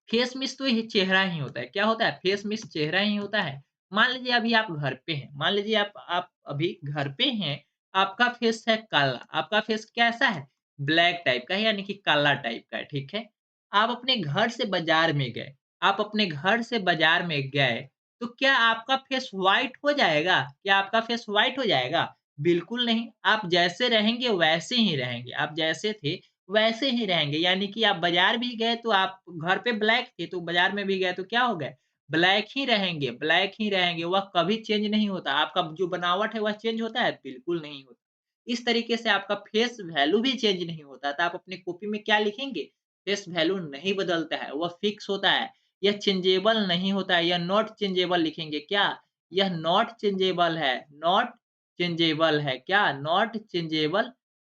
फेस मिस तो ये चेहरा ही होता है। क्या होता है? फेस मिस चेहरा ही होता है। मान लीजिए अभी आप घर पे हैं, मान लीजिए आप अभी घर पे हैं, आपका फेस है काला, आपका फेस कैसा है? ब्लैक टाइप का है यानी कि काला टाइप का है, ठीक है? आप अपने घर से बाज़ार में गए, आप अपने घर से बाज़ार में गए, तो क्या आपका फेस व्हाइट हो जाएगा? क्या आपका फेस व्हाइट हो जाएगा? बिल्कुल नहीं। आप जैसे रहेंगे वैसे ही रहेंगे। आप जैसे थे वैसे ही रहेंगे। यानी कि आप बाज़ार भी गए तो आप घर पे ब्लैक थे, तो बाज़ार में भी गए तो क्या हो गए? ब्लैक ही रहेंगे, ब्लैक ही रहेंगे। वह कभी चेंज नहीं होता। आपका जो बनावट है वह चेंज होता है? बिल्कुल नहीं होता। इस तरीके से आपका फेस वैल्यू भी चेंज नहीं होता। तो आप अपनी कॉपी में क्या लिखेंगे? फेस वैल्यू नहीं बदलता है, वह फिक्स होता है। यह चेंजेबल नहीं होता है, यह नॉट चेंजेबल लिखेंगे। क्या? यह नॉट चेंजेबल है, नॉट चेंजेबल है। क्या? नॉट चेंजेबल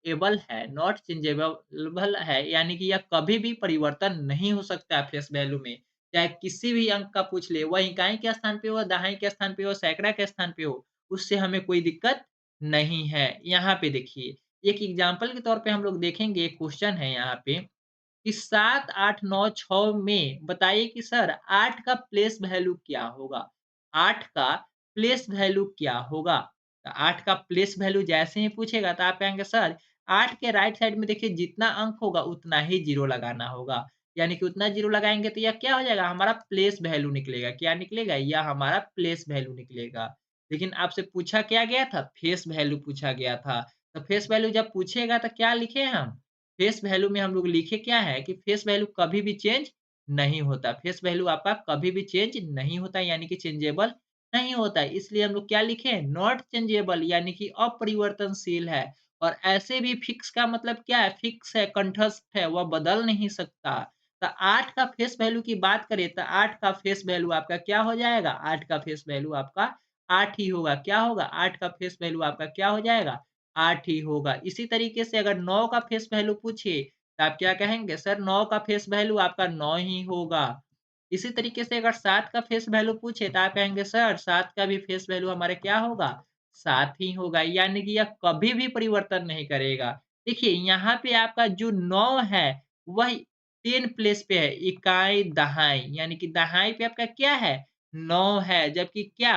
एबल है, नॉट चेंजेबल है, यानी कि यह कभी भी परिवर्तन नहीं हो सकता है फेस वैल्यू में। चाहे किसी भी अंक का पूछ ले, वह इकाई के स्थान पे हो, दहाई के स्थान पे हो, सैकड़ा के स्थान पे हो, उससे हमें कोई दिक्कत नहीं है। यहाँ पे देखिए, एक एग्ज़ाम्पल के तौर पे हम लोग देखेंगे, एक क्वेश्चन है यहाँ पे कि 7, 8, 9, 6 में बताइए कि सर 8 का प्लेस वैल्यू क्या होगा? 8 का प्लेस वैल्यू क्या होगा? तो 8 का प्लेस वैल्यू जैसे ही पूछेगा तो आप कहेंगे सर 8 के राइट साइड में देखिए जितना अंक होगा उतना ही ज़ीरो लगाना होगा। यानी कि उतना ज़ीरो लगाएँगे तो यह क्या हो जाएगा? हमारा प्लेस वैल्यू निकलेगा। क्या निकलेगा? यह हमारा प्लेस वैल्यू निकलेगा। लेकिन आपसे पूछा क्या गया था? फेस वैल्यू पूछा गया था। तो फेस वैल्यू जब पूछेगा तो क्या लिखे हम? फेस वैल्यू में हम लोग लिखे क्या है कि फेस वैल्यू कभी भी चेंज नहीं होता। फेस वैल्यू आपका कभी भी चेंज नहीं होता यानी कि चेंजेबल नहीं होता है। इसलिए हम लोग क्या लिखे? नॉट चेंजेबल यानी कि अपरिवर्तनशील है। और ऐसे भी फिक्स का मतलब क्या है? फिक्स है, कंठस्थ है, वह बदल नहीं सकता। तो 8 का फेस वैल्यू की बात करें तो 8 का फेस वैल्यू आपका क्या हो जाएगा? 8 का फेस वैल्यू आपका 8 ही होगा। क्या होगा? 8 का फेस वैल्यू आपका क्या हो जाएगा? 8 ही होगा। इसी तरीके से अगर 9 का फेस वैल्यू पूछे, तो आप क्या कहेंगे? सर 9 का फेस वैल्यू आपका 9 ही होगा। इसी तरीके से अगर 7 का फेस वैल्यू पूछे, तो आप कहेंगे सर 7 का भी फेस वैल्यू हमारे क्या होगा? 7 ही होगा। यानी कि यह कभी भी परिवर्तन नहीं करेगा। देखिए यहाँ पे आपका जो 9 है, वह 10 प्लेस पे है, इकाई, दहाई, यानी कि दहाई पे आपका क्या है? 9 है, जबकि क्या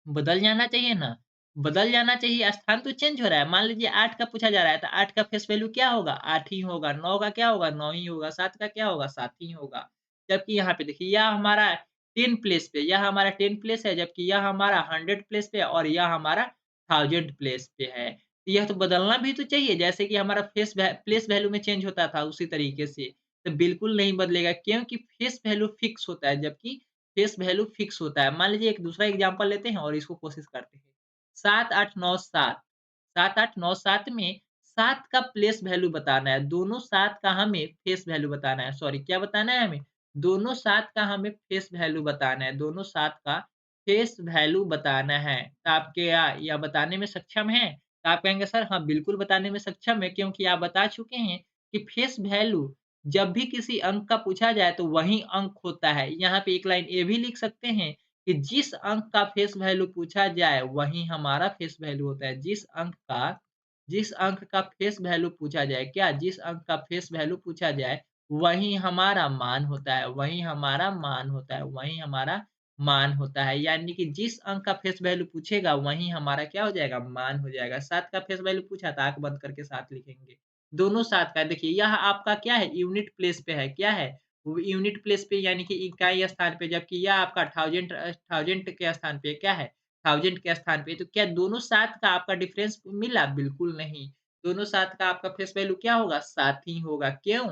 बदल जाना चाहिए ना, बदल जाना चाहिए, स्थान तो चेंज हो रहा है। मान लीजिए 8 का पूछा जा रहा है, तो 8 का फेस वैल्यू क्या होगा? 8 ही होगा, 9 का क्या होगा? 9 ही होगा, 7 का क्या होगा? 7 ही होगा। जबकि यहाँ पे देखिए यह हमारा 10 प्लेस पे, यह हमारा 10 प्लेस है, जबकि यह हमारा 100 प्लेस पे है और यह हमारा 1000 प्लेस पे है। तो यह तो बदलना भी तो चाहिए, जैसे कि हमारा प्लेस वैल्यू में चेंज होता था उसी तरीके से। तो बिल्कुल नहीं बदलेगा क्योंकि फेस वैल्यू फिक्स होता है, जबकि फेस वैल्यू फिक्स होता है। मान लीजिए एक दूसरा एग्ज़ाम्पल लेते हैं और इसको कोशिश करते हैं। 7, 8, 9, 7 7, 8, 9, 7 में 7 का प्लेस वैल्यू बताना है। दोनों 7 का हमें फेस वैल्यू बताना है। सॉरी क्या बताना है हमें? दोनों 7 का हमें फेस वैल्यू बताना है। दोनों 7 का फेस वैल्यू बताना है। तो आप क्या यह बताने में सक्षम हैं? तो आप कहेंगे सर हाँ, बिल्कुल बताने में सक्षम है क्योंकि आप बता चुके हैं कि फेस वैल्यू जब भी किसी अंक का पूछा जाए तो वही अंक होता है। यहाँ पे एक लाइन ये भी लिख सकते हैं कि जिस अंक का फेस वैल्यू पूछा जाए वही हमारा फेस वैल्यू होता है। जिस अंक का फेस वैल्यू पूछा जाए क्या? जिस अंक का फेस वैल्यू पूछा जाए वही हमारा मान होता है, वही हमारा मान होता है, वही हमारा मान होता है। यानी कि जिस अंक का फेस वैल्यू पूछेगा वही हमारा क्या हो जाएगा? मान हो जाएगा। 7 का फेस वैल्यू पूछा तो आँख बंद करके 7 लिखेंगे। दोनों 7 का है। देखिए यह आपका क्या है? यूनिट प्लेस पे है। क्या है? वो यूनिट प्लेस पे यानी कि इकाई स्थान पे, जबकि यह आपका थाउजेंड के स्थान पे क्या है? 1000 के स्थान पे। तो क्या दोनों 7 का आपका डिफरेंस मिला? बिल्कुल नहीं। दोनों 7 का आपका फेस वैल्यू क्या होगा? 7 ही होगा। क्यों?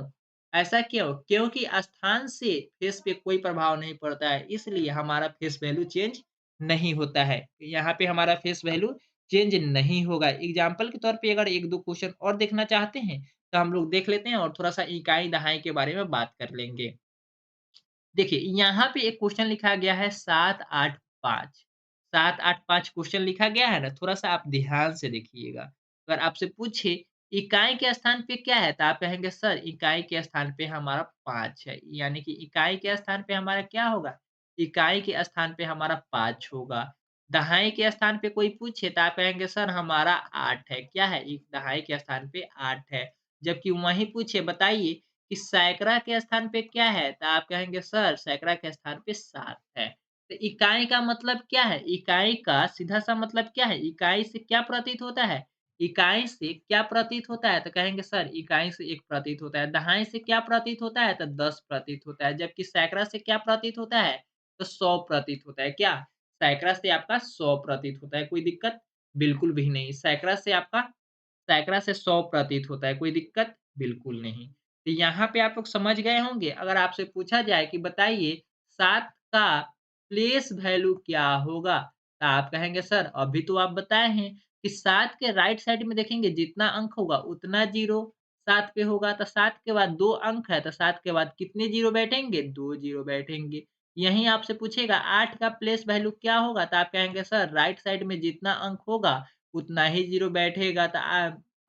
ऐसा क्यों? क्योंकि स्थान से फेस पे कोई प्रभाव नहीं पड़ता है, इसलिए हमारा फेस वैल्यू चेंज नहीं होता है। यहाँ पे हमारा फेस वैल्यू चेंज नहीं होगा। एग्ज़ाम्पल के तौर पे अगर 1-2 क्वेश्चन और देखना चाहते हैं, तो हम लोग देख लेते हैं और थोड़ा-सा इकाई-दहाई के बारे में बात कर लेंगे। देखिए, यहाँ पे एक क्वेश्चन लिखा गया है 7, 8, 5 7, 8, 5 क्वेश्चन लिखा गया है ना, थोड़ा-सा आप ध्यान से देखिएगा। अगर आपसे पूछे इकाई के स्थान पे क्या है? तो आप कहेंगे सर इकाई के स्थान पे हमारा 5 है। यानी कि इकाई के स्थान पे हमारा क्या होगा? इकाई के स्थान पे हमारा 5 होगा। दहाई के स्थान पे कोई पूछे तो आप कहेंगे सर हमारा 8 है। क्या है? दहाई के स्थान पे 8 है। जबकि वहीं पूछे बताइए कि सैकड़ा के स्थान पे क्या है? तो आप कहेंगे सर सैकड़ा के स्थान पे 7 है। तो इकाई का मतलब क्या है? इकाई का सीधा-सा मतलब क्या है? इकाई से क्या प्रतीत होता है? इकाई से क्या प्रतीत होता है? तो कहेंगे सर इकाई से 1 प्रतीत होता है। दहाई से क्या प्रतीत होता है? तो 10 प्रतीत होता है। जबकि सैकड़ा से क्या प्रतीत होता है? तो 100 प्रतीत होता है। क्या? सैकड़ा से आपका 100 प्रतीत होता है। कोई दिक्कत? बिल्कुल भी नहीं। सैकड़ा से 100 प्रतीत होता है। कोई दिक्कत? बिल्कुल नहीं। तो यहाँ पे आप लोग समझ गए होंगे। अगर आपसे पूछा जाए कि बताइए 7 का प्लेस वैल्यू क्या होगा? तो आप कहेंगे सर अभी तो आप बताए हैं कि 7 के राइट साइड में देखेंगे जितना अंक होगा उतना ज़ीरो 7 पे होगा, तो 7 के बाद 2 अंक है, तो 7 के बाद कितने ज़ीरो बैठेंगे? 2 ज़ीरो बैठेंगे। यहीं आपसे पूछेगा 8 का प्लेस वैल्यू क्या होगा? तो आप कहेंगे सर राइट साइड में जितना अंक होगा उतना ही ज़ीरो बैठेगा, तो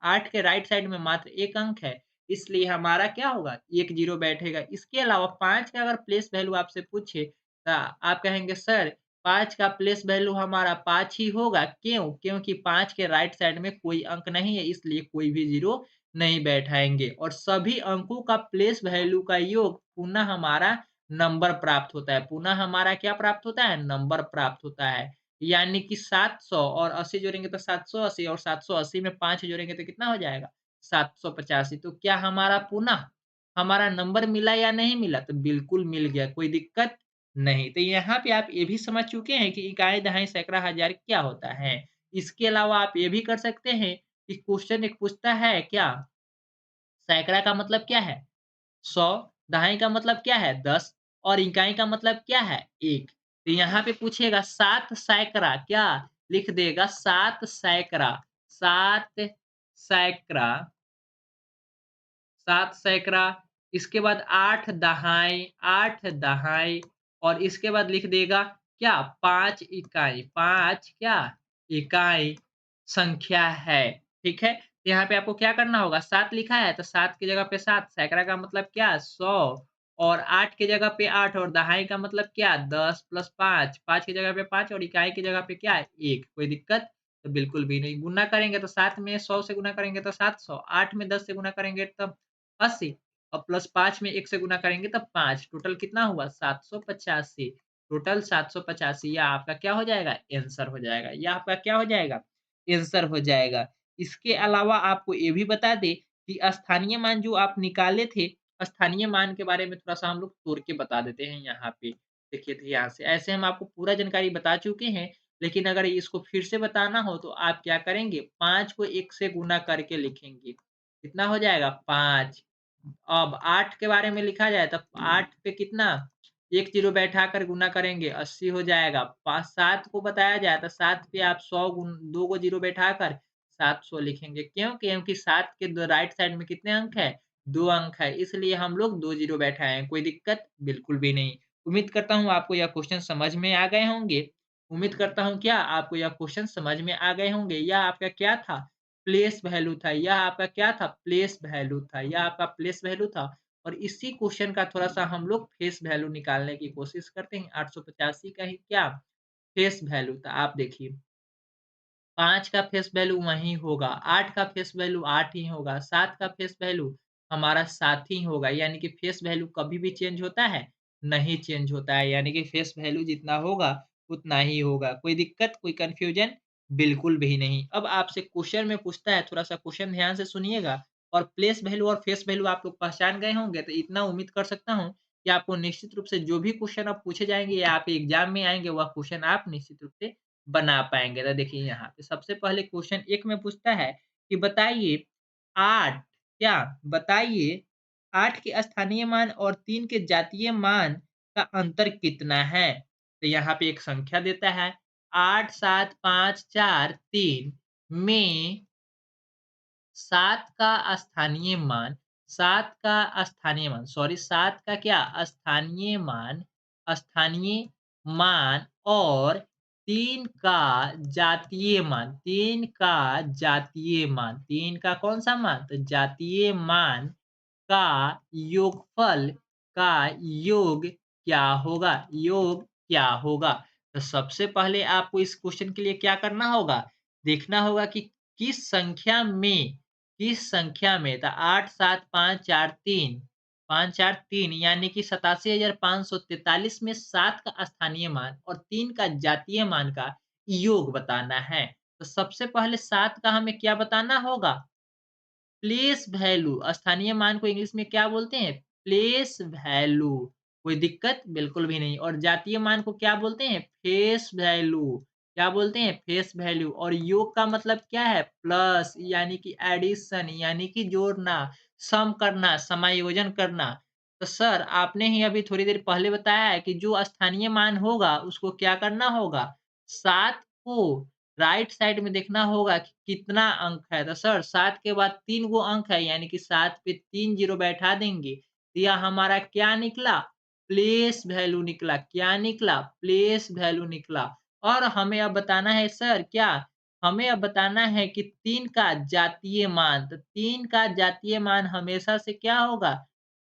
8 के राइट साइड में मात्र 1 अंक है, इसलिए हमारा क्या होगा? 1 ज़ीरो बैठेगा। इसके अलावा 5 का अगर प्लेस वैल्यू आपसे पूछे, तो आप कहेंगे सर 5 का प्लेस वैल्यू हमारा 5 ही होगा, क्यों? क्योंकि 5 के राइट साइड में कोई अंक नहीं है, इसलिए कोई भी ज़ीरो नहीं बैठाएँगे और सभी अंकों का प्लेस वैल्यू का योग पुनः हमारा नंबर प्राप्त होता है। पुनः हमारा क्या प्राप्त होता है? नंबर प्राप्त होता है। यानी कि 700 और 80 जोड़ेंगे तो 780 और 780 में 5 जोड़ेंगे तो कितना हो जाएगा? 785। तो क्या हमारा पुनः हमारा नंबर मिला या नहीं मिला? तो बिल्कुल मिल गया, कोई दिक्कत नहीं। तो यहाँ पे आप ये भी समझ चुके हैं कि इकाई, दहाई, सैकड़ा, हज़ार क्या होता है। इसके अलावा आप ये भी कर सकते हैं कि क्वेश्चन एक पूछता है क्या, सैकड़ा का मतलब क्या है? 100, दहाई का मतलब क्या है? 10 और इकाई का मतलब क्या है? 1। तो यहाँ पे पूछेगा 7 सैकड़ा क्या? लिख देगा 7 सैकड़ा, 7 सैकड़ा, 7 सैकड़ा, इसके बाद 8 दहाई और इसके बाद लिख देगा क्या? 5 इकाई, 5 क्या? इकाई संख्या है, ठीक है? तो यहाँ पे आपको क्या करना होगा? 7 लिखा है तो 7 की जगह पे 7, सैकड़ा का मतलब क्या? 100 और 8 की जगह पे 8 और दहाई का मतलब क्या? 10 प्लस 5, 5 की जगह पे 5 और इकाई की जगह पे क्या है? 1, कोई दिक्कत? तो बिल्कुल भी नहीं। गुणा करेंगे तो 7 में 100 से गुणा करेंगे तो 700, 8 में 10 से गुणा करेंगे तब 80 और प्लस 5 में 1 से गुणा करेंगे तब 5, टोटल कितना हुआ? 785, टोटल 785, यह आपका क्या हो जाएगा? आंसर हो जाएगा। यह आपका क्या हो जाएगा? आंसर हो जाएगा। इसके अलावा आपको ये भी बता दें कि स्थानीय मान जो आप निकाले थे, स्थानीय मान के बारे में थोड़ा-सा हम लोग तोड़ के बता देते हैं यहाँ पे। देखिए ध्यान से, ऐसे हम आपको पूरा जानकारी बता चुके हैं, लेकिन अगर इसको फिर से बताना हो तो आप क्या करेंगे? 5 को 1 से गुणा करके लिखेंगे। कितना हो जाएगा? 5। अब 8 के बारे में लिखा जाए तो 8 पे कितना 1 ज़ीरो बैठाकर गुना करेंगे 80 हो जाएगा। 5 7 को बताया जाए तो 7 पे आप 100 2 को ज़ीरो बैठाकर 700 लिखेंगे। क्यों? क्योंकि 7 के राइट साइड में कितने अंक है? 2 अंक है, इसलिए हम लोग 2 ज़ीरो बैठाए हैं। कोई दिक्कत? बिल्कुल भी नहीं। उम्मीद करता हूँ आपको यह क्वेश्चन समझ में आ गए होंगे। उम्मीद करता हूँ क्या आपको यह क्वेश्चन समझ में आ गए होंगे। यह आपका क्या था? प्लेस वैल्यू था। यह आपका क्या था? प्लेस वैल्यू था। यह आपका प्लेस वैल्यू था और इसी क्वेश्चन का थोड़ा-सा हम लोग फेस वैल्यू निकालने की कोशिश करते हैं। 885 का ही क्या फेस वैल्यू था। आप देखिए 5 का फेस वैल्यू वही होगा, 8 का फेस वैल्यू 8 ही होगा, 7 का फेस वैल्यू हमारा 7 ही होगा, यानी कि फेस वैल्यू कभी भी चेंज होता है? नहीं चेंज होता है, यानी कि फेस वैल्यू जितना होगा, उतना ही होगा। कोई दिक्कत, कोई कन्फ्यूजन? बिल्कुल भी नहीं। अब आपसे क्वेश्चन में पूछता है, थोड़ा-सा क्वेश्चन ध्यान से सुनिएगा और प्लेस वैल्यू और फेस वैल्यू आप लोग पहचान गए होंगे, तो इतना उम्मीद कर सकता हूँ कि आपको निश्चित रूप से जो भी क्वेश्चन अब पूछे जाएँगे या आपके एग्ज़ाम में आएँगे, वह क्वेश्चन आप निश्चित रूप से बना पाएँगे। तो देखिए यहाँ पे सबसे पहले क्वेश्चन 1 में पूछता है कि बताइए 8 क्या? बताइए 8 के स्थानीय मान और 3 के जातीय मान का अंतर कितना है? तो यहाँ पे एक संख्या देता है 8, 7, 5, 4, 3 में 7 का स्थानीय मान सॉरी 7 का क्या? स्थानीय मान और 3 का जातीय मान, 3 का जातीय मान, 3 का कौन-सा मान? तो जातीय मान का योगफल का योग क्या होगा? योग क्या होगा? तो सबसे पहले आपको इस क्वेश्चन के लिए क्या करना होगा? देखना होगा कि किस संख्या में तो 8, 7, 5, 4, 3 5, 4, 3 यानी कि 87,543 में 7 का स्थानीय मान और 3 का जातीय मान का योग बताना है। तो सबसे पहले 7 का हमें क्या बताना होगा? प्लेस वैल्यू स्थानीय मान को इंग्लिश में क्या बोलते हैं? Place value. कोई दिक्कत? बिल्कुल भी नहीं। और जातीय मान को क्या बोलते हैं? Face value. क्या बोलते हैं? Face value. और योग का मतलब क्या है? प्लस यानी कि एडिशन यानी कि जोड़ना, सम करना, समायोजन करना। तो सर आपने ही अभी थोड़ी देर पहले बताया है कि जो स्थानीय मान होगा उसको क्या करना होगा? 7 को राइट साइड में देखना होगा कि कितना अंक है। तो सर 7 के बाद 3 गो अंक है यानी कि 7 पे 3 ज़ीरो बैठा देंगे। तो यह हमारा क्या निकला? प्लेस वैल्यू निकला। क्या निकला? प्लेस वैल्यू निकला। और हमें अब बताना है सर क्या? हमें अब बताना है कि 3 का जातीय मान। तो 3 का जातीय मान हमेशा से क्या होगा?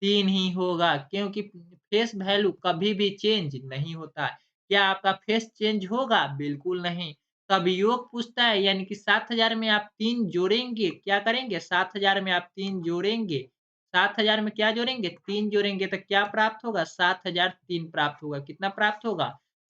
3 ही होगा क्योंकि फेस वैल्यू कभी भी चेंज नहीं होता है। क्या आपका फेस चेंज होगा? बिल्कुल नहीं। तब योग पूछता है यानी कि 7,000 में आप 3 जोड़ेंगे, क्या करेंगे? 7,000 में आप 3 जोड़ेंगे, 7,000 में क्या जोड़ेंगे? 3 जोड़ेंगे तो क्या प्राप्त होगा? 7,003 प्राप्त होगा। कितना प्राप्त होगा?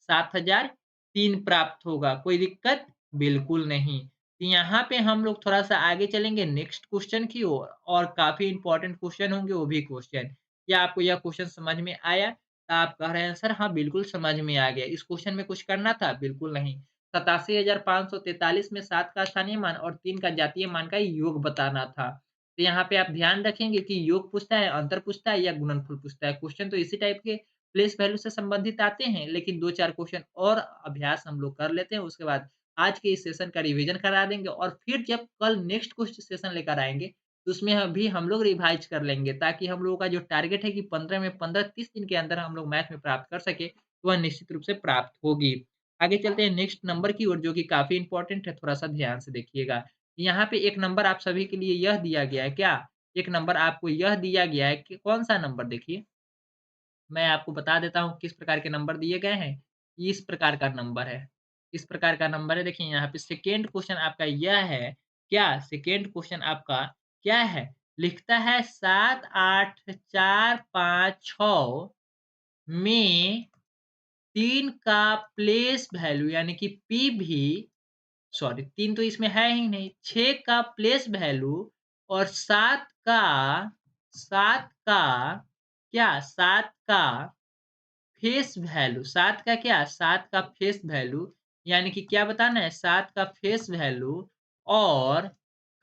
7,003 प्राप्त होगा। कोई दिक्कत? बिल्कुल नहीं। तो यहाँ पे हम लोग थोड़ा-सा आगे चलेंगे नेक्स्ट क्वेश्चन की ओर और काफ़ी इम्पोर्टेंट क्वेश्चन होंगे वो भी क्वेश्चन। क्या आपको यह क्वेश्चन समझ में आया? तो आप कह रहे हैं सर हाँ, बिल्कुल समझ में आ गया। इस क्वेश्चन में कुछ करना था? बिल्कुल नहीं। 87,543 में 7 का स्थानीय मान और 3 का जातीय मान का योग बताना था। तो यहाँ पे आप ध्यान रखेंगे कि योग पूछता है, अंतर पूछता है या गुणनफल पूछता है। क्वेश्चन तो इसी टाइप के प्लेस वैल्यू से संबंधित आते हैं, लेकिन 2-4 क्वेश्चन और अभ्यास हम लोग कर लेते हैं। उसके बाद आज के इस सेशन का रिवीजन करा देंगे और फिर जब कल नेक्स्ट कुछ सेशन लेकर आएँगे, तो उसमें अभी हम लोग रिवाइज़ कर लेंगे ताकि हम लोगों का जो टारगेट है कि 15 में 15 30 दिन के अंदर हम लोग मैथ में प्राप्त कर सकें, तो वह निश्चित रूप से प्राप्त होगी। आगे चलते हैं नेक्स्ट नंबर की ओर जो कि काफ़ी इम्पोर्टेंट है, थोड़ा-सा ध्यान से देखिएगा। यहाँ पे एक नंबर आप सभी के लिए यह दिया गया है क्या? एक नंबर आपको यह दिया गया है कि कौन-सा नंबर देखिए, मैं आपको बता देता हूँ किस प्रकार के नंबर दिए गए हैं। इस प्रकार का नंबर है। इस प्रकार का नंबर है देखिए यहाँ पे सेकंड क्वेश्चन आपका यह है, क्या? सेकंड क्वेश्चन आपका क्या है? लिखता है 7, 8, 4, 5, 6 में 3 का प्लेस वैल्यू यानी कि पी भी सॉरी 3 तो इसमें है ही नहीं, 6 का प्लेस वैल्यू और 7 का क्या? 7 का फेस वैल्यू 7 का क्या? 7 का फेस वैल्यू यानी कि क्या बताना है? 7 का फेस वैल्यू और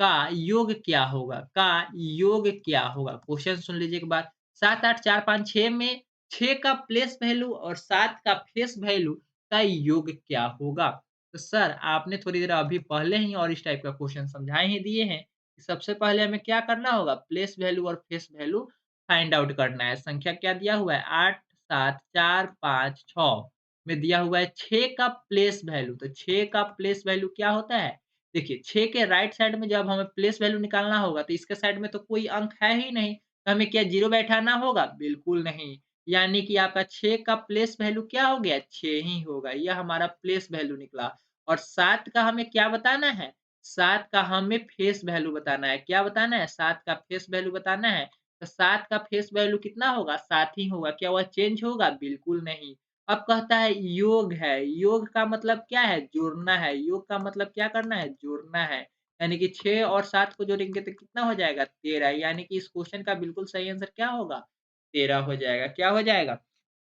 का योग क्या होगा? का योग क्या होगा? क्वेश्चन सुन लीजिए एक बार 7, 8, 4, 5, 6 में 6 का प्लेस वैल्यू और 7 का फेस वैल्यू का योग क्या होगा? तो सर आपने थोड़ी देर अभी पहले ही और इस टाइप का क्वेश्चन समझा ही दिए हैं। सबसे पहले हमें क्या करना होगा? प्लेस वैल्यू और फेस वैल्यू फाइंड आउट करना है। संख्या क्या दिया हुआ है? 8 7, 4, 5, 6 में दिया हुआ है 6 का प्लेस वैल्यू। तो 6 का प्लेस वैल्यू क्या होता है? देखिए 6 के राइट साइड में जब हमें प्लेस वैल्यू निकालना होगा तो इसके साइड में तो कोई अंक है ही नहीं। तो हमें क्या 0 बैठाना होगा? बिल्कुल नहीं। यानी कि आपका 6 का प्लेस वैल्यू क्या हो गया? 6 ही होगा। यह हमारा प्लेस वैल्यू निकला। और 7 का हमें क्या बताना है? 7 का हमें फेस वैल्यू बताना है। क्या बताना है? 7 का फेस वैल्यू बताना है। तो 7 का फेस वैल्यू कितना होगा? 7 ही होगा। क्या वह चेंज होगा? बिल्कुल नहीं। अब कहता है योग है। योग का मतलब क्या है? जोड़ना है। योग का मतलब क्या करना है? जोड़ना है। यानी कि 6 और 7 को जोड़ेंगे तो कितना हो जाएगा? 13 यानी कि इस क्वेश्चन का बिल्कुल सही आंसर क्या होगा? 13 हो जाएगा। क्या हो जाएगा?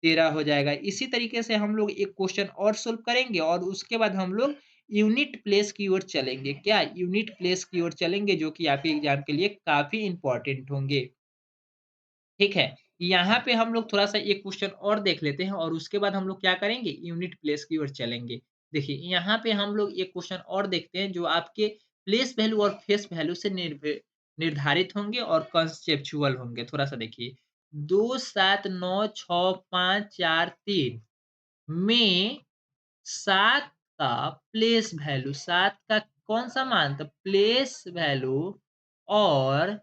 13 हो जाएगा। इसी तरीके से हम लोग एक क्वेश्चन और सोल्व करेंगे और उसके बाद हम लोग यूनिट प्लेस की ओर चलेंगे। क्या? यूनिट प्लेस की ओर चलेंगे जो कि आपके एग्ज़ाम के लिए काफ़ी इम्पोर्टेंट होंगे। ठीक है। यहाँ पे हम लोग थोड़ा-सा एक क्वेश्चन और देख लेते हैं और उसके बाद हम लोग क्या करेंगे यूनिट प्लेस की ओर चलेंगे। देखिए, यहाँ पे हम लोग एक क्वेश्चन और देखते हैं जो आपके प्लेस वैल्यू और फेस वैल्यू से निर्धारित होंगे और कॉन्सेप्चुअल होंगे। थोड़ा-सा देखिए, 2, 7, 9, 6, 5, 4, 3 में 7 का प्लेस वैल्यू 7 का कौन-सा मान? तो प्लेस वैल्यू और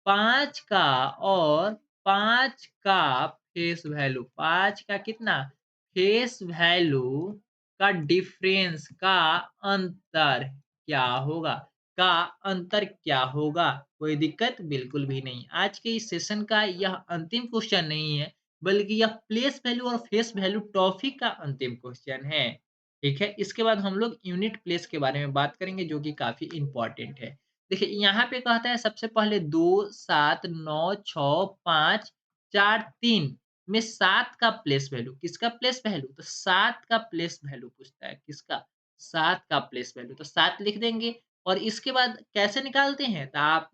5 का और 5 का फेस वैल्यू 5 का कितना? फेस वैल्यू का डिफरेंस का अंतर क्या होगा? का अंतर क्या होगा? कोई दिक्कत? बिल्कुल भी नहीं। आज के इस सेशन का यह अंतिम क्वेश्चन नहीं है, बल्कि यह प्लेस वैल्यू और फेस वैल्यू टॉपिक का अंतिम क्वेश्चन है। ठीक है? इसके बाद हम लोग यूनिट प्लेस के बारे में बात करेंगे जो कि काफ़ी इम्पोर्टेंट है। देखिए यहाँ पे कहता है सबसे पहले 2, 7, 9, 6, 5, 4, 3 में 7 का प्लेस वैल्यू किसका प्लेस वैल्यू? तो 7 का प्लेस वैल्यू पूछता है किसका? 7 का प्लेस वैल्यू तो 7 लिख देंगे और इसके बाद कैसे निकालते हैं? तो आप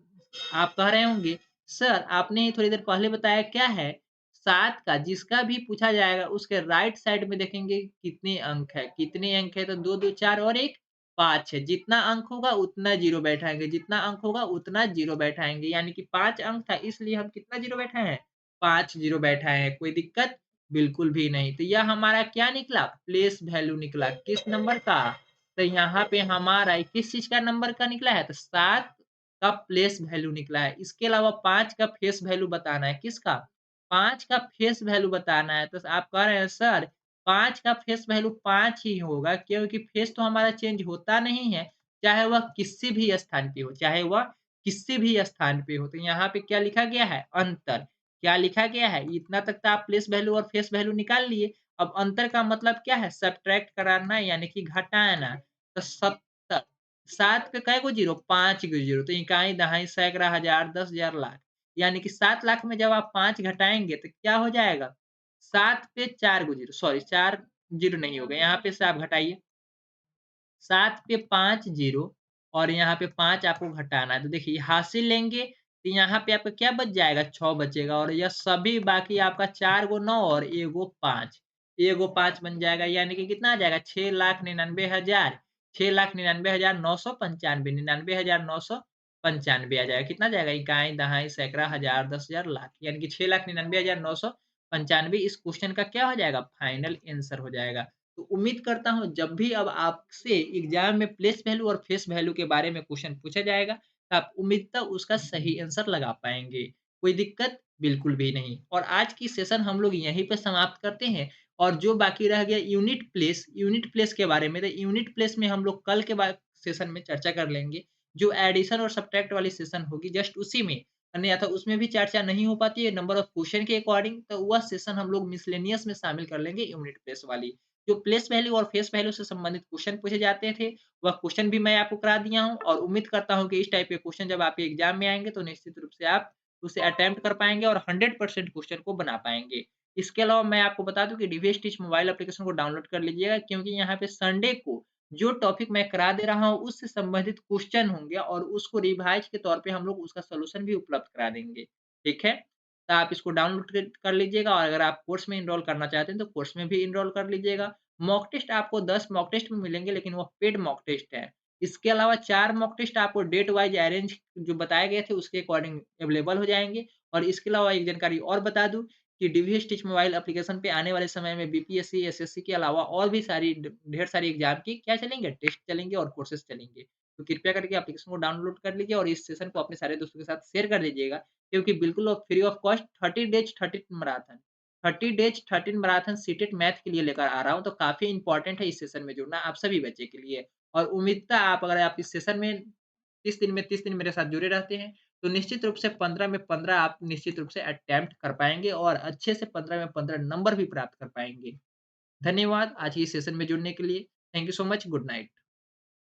कह रहे होंगे सर आपने थोड़ी देर पहले बताया क्या है? 7 का जिसका भी पूछा जाएगा उसके राइट साइड में देखेंगे कितने अंक है, कितने अंक है तो 2, 2, 4 और 1 5 है, जितना अंक होगा उतना ज़ीरो बैठाएँगे, जितना अंक होगा उतना ज़ीरो बैठाएँगे, यानी कि 5 अंक था इसलिए हम कितना ज़ीरो बैठाए हैं? 5 ज़ीरो बैठाए हैं, कोई दिक्कत? बिल्कुल भी नहीं। तो यह हमारा क्या निकला? प्लेस वैल्यू निकला, किस नंबर का? तो यहाँ पे हमारा ये किस चीज़ का नंबर का निकला है? तो 7 का प्लेस वैल्यू निकला है। इसके अलावा 5 का फेस वैल्यू बताना है, किसका? 5 का फेस वैल्यू बताना है, तो आप कह रहे हैं सर 5 का फेस वैल्यू 5 ही होगा क्योंकि फेस तो हमारा चेंज होता नहीं है, चाहे वह किसी भी स्थान पे हो चाहे वह किसी भी स्थान पे हो। तो यहाँ पे क्या लिखा गया है? अंतर। क्या लिखा गया है? इतना तक तो आप प्लेस वैल्यू और फेस वैल्यू निकाल लिए। अब अंतर का मतलब क्या है? सब्ट्रैक्ट कराना यानी कि घटाना। तो 70 7 पे कै गो ज़ीरो? 5 गो ज़ीरो। तो इकाई, दहाई, सैकड़ा, हज़ार, 10,000, लाख। यानी कि 7 लाख में जब आप 5 घटाएँगे तो क्या हो जाएगा? 7 पे 4 गो ज़ीरो सॉरी 4 ज़ीरो नहीं होगा, यहाँ पे से आप घटाइए। 7 पे 5 ज़ीरो और यहाँ पे 5 आपको घटाना है। तो देखिए हासिल लेंगे तो यहाँ पे आपका क्या बच जाएगा? 6 बचेगा और यह सभी बाकी आपका 4 गो 9 और एगो 5 एगो 5 बन जाएगा यानी कि कितना आ जाएगा? 6,99,000 6,99,995 99,995 आ जाएगा। कितना जाएगा? इकाई, दहाई, सैकड़ा, हज़ार, 10,000, लाख यानी कि 6,99,995 इस क्वेश्चन का क्या हो जाएगा? फाइनल आंसर हो जाएगा। तो उम्मीद करता हूँ जब भी अब आपसे एग्ज़ाम में प्लेस वैल्यू और फेस वैल्यू के बारे में क्वेश्चन पूछा जाएगा, तो आप उम्मीदतः उसका सही आंसर लगा पाएँगे। कोई दिक्कत बिल्कुल भी नहीं। और आज की सेशन हम लोग यहीं पे समाप्त करते हैं और जो बाकी रह गया यूनिट प्लेस के बारे में, तो यूनिट प्लेस में हम लोग कल के बाद सेशन में चर्चा कर लेंगे। जो एडिशन और सब्ट्रैक्ट वाली सेशन होगी जस्ट उसी में, अन्यथा उसमें भी चर्चा नहीं हो पाती है नंबर ऑफ क्वेश्चन के अकॉर्डिंग, तो वह सेशन हम लोग मिसलेनियस में शामिल कर लेंगे यूनिट प्लेस वाली। जो प्लेस वैल्यू और फेस वैल्यू से संबंधित क्वेश्चन पूछे जाते थे, वह क्वेश्चन भी मैं आपको करा दिया हूँ और उम्मीद करता हूँ कि इस टाइप के क्वेश्चन जब आपके एग्ज़ाम में आएँगे, तो निश्चित रूप से आप उसे अटेम्प्ट कर पाएँगे और 100% क्वेश्चन को बना पाएँगे। इसके अलावा मैं आपको बता दूँ कि डीवीएस टीच मोबाइल एप्लीकेशन को डाउनलोड कर लीजिएगा क्योंकि यहाँ पे संडे को जो टॉपिक मैं करा दे रहा हूँ, उससे संबंधित क्वेश्चन होंगे और उसको रिवाइज़ के तौर पे हम लोग उसका सॉल्यूशन भी उपलब्ध करा देंगे। ठीक है? तो आप इसको डाउनलोड कर लीजिएगा और अगर आप कोर्स में एनरोल करना चाहते हैं, तो कोर्स में भी एनरोल कर लीजिएगा। मॉक टेस्ट आपको 10 मॉक टेस्ट में मिलेंगे लेकिन वो पेड मॉक टेस्ट है। इसके अलावा 4 मॉक टेस्ट आपको डेट वाइज़ अरेंज जो बताए गए थे उसके अकॉर्डिंग अवेलेबल हो जाएँगे और इसके अलावा एक जानकारी और बता दूँ कि डीवीएस टिच मोबाइल एप्लीकेशन पे आने वाले समय में बीपीएससी, एसएससी के अलावा और भी सारी ढेर सारी एग्ज़ाम की क्या चलेंगे? टेस्ट चलेंगे और कोर्सेज़ चलेंगे। तो कृपया करके एप्लीकेशन को डाउनलोड कर लीजिए और इस सेशन को अपने सारे दोस्तों के साथ शेयर कर दीजिएगा क्योंकि बिल्कुल free of cost 30 days 30 marathon 30 days 30 marathon CTET math के लिए लेकर आ रहा हूँ, तो काफ़ी इम्पोर्टेंट है इस सेशन में जुड़ना आप सभी बच्चे के लिए। और उम्मीदता आप अगर आप इस सेशन में 30 दिन में 30 दिन मेरे साथ जुड़े रहते हैं, तो निश्चित रूप से 15 में 15 आप निश्चित रूप से अटेम्प्ट कर पाएँगे और अच्छे से 15 में 15 नंबर भी प्राप्त कर पाएँगे। धन्यवाद आज के इस सेशन में जुड़ने के लिए। Thank you so much. Good night.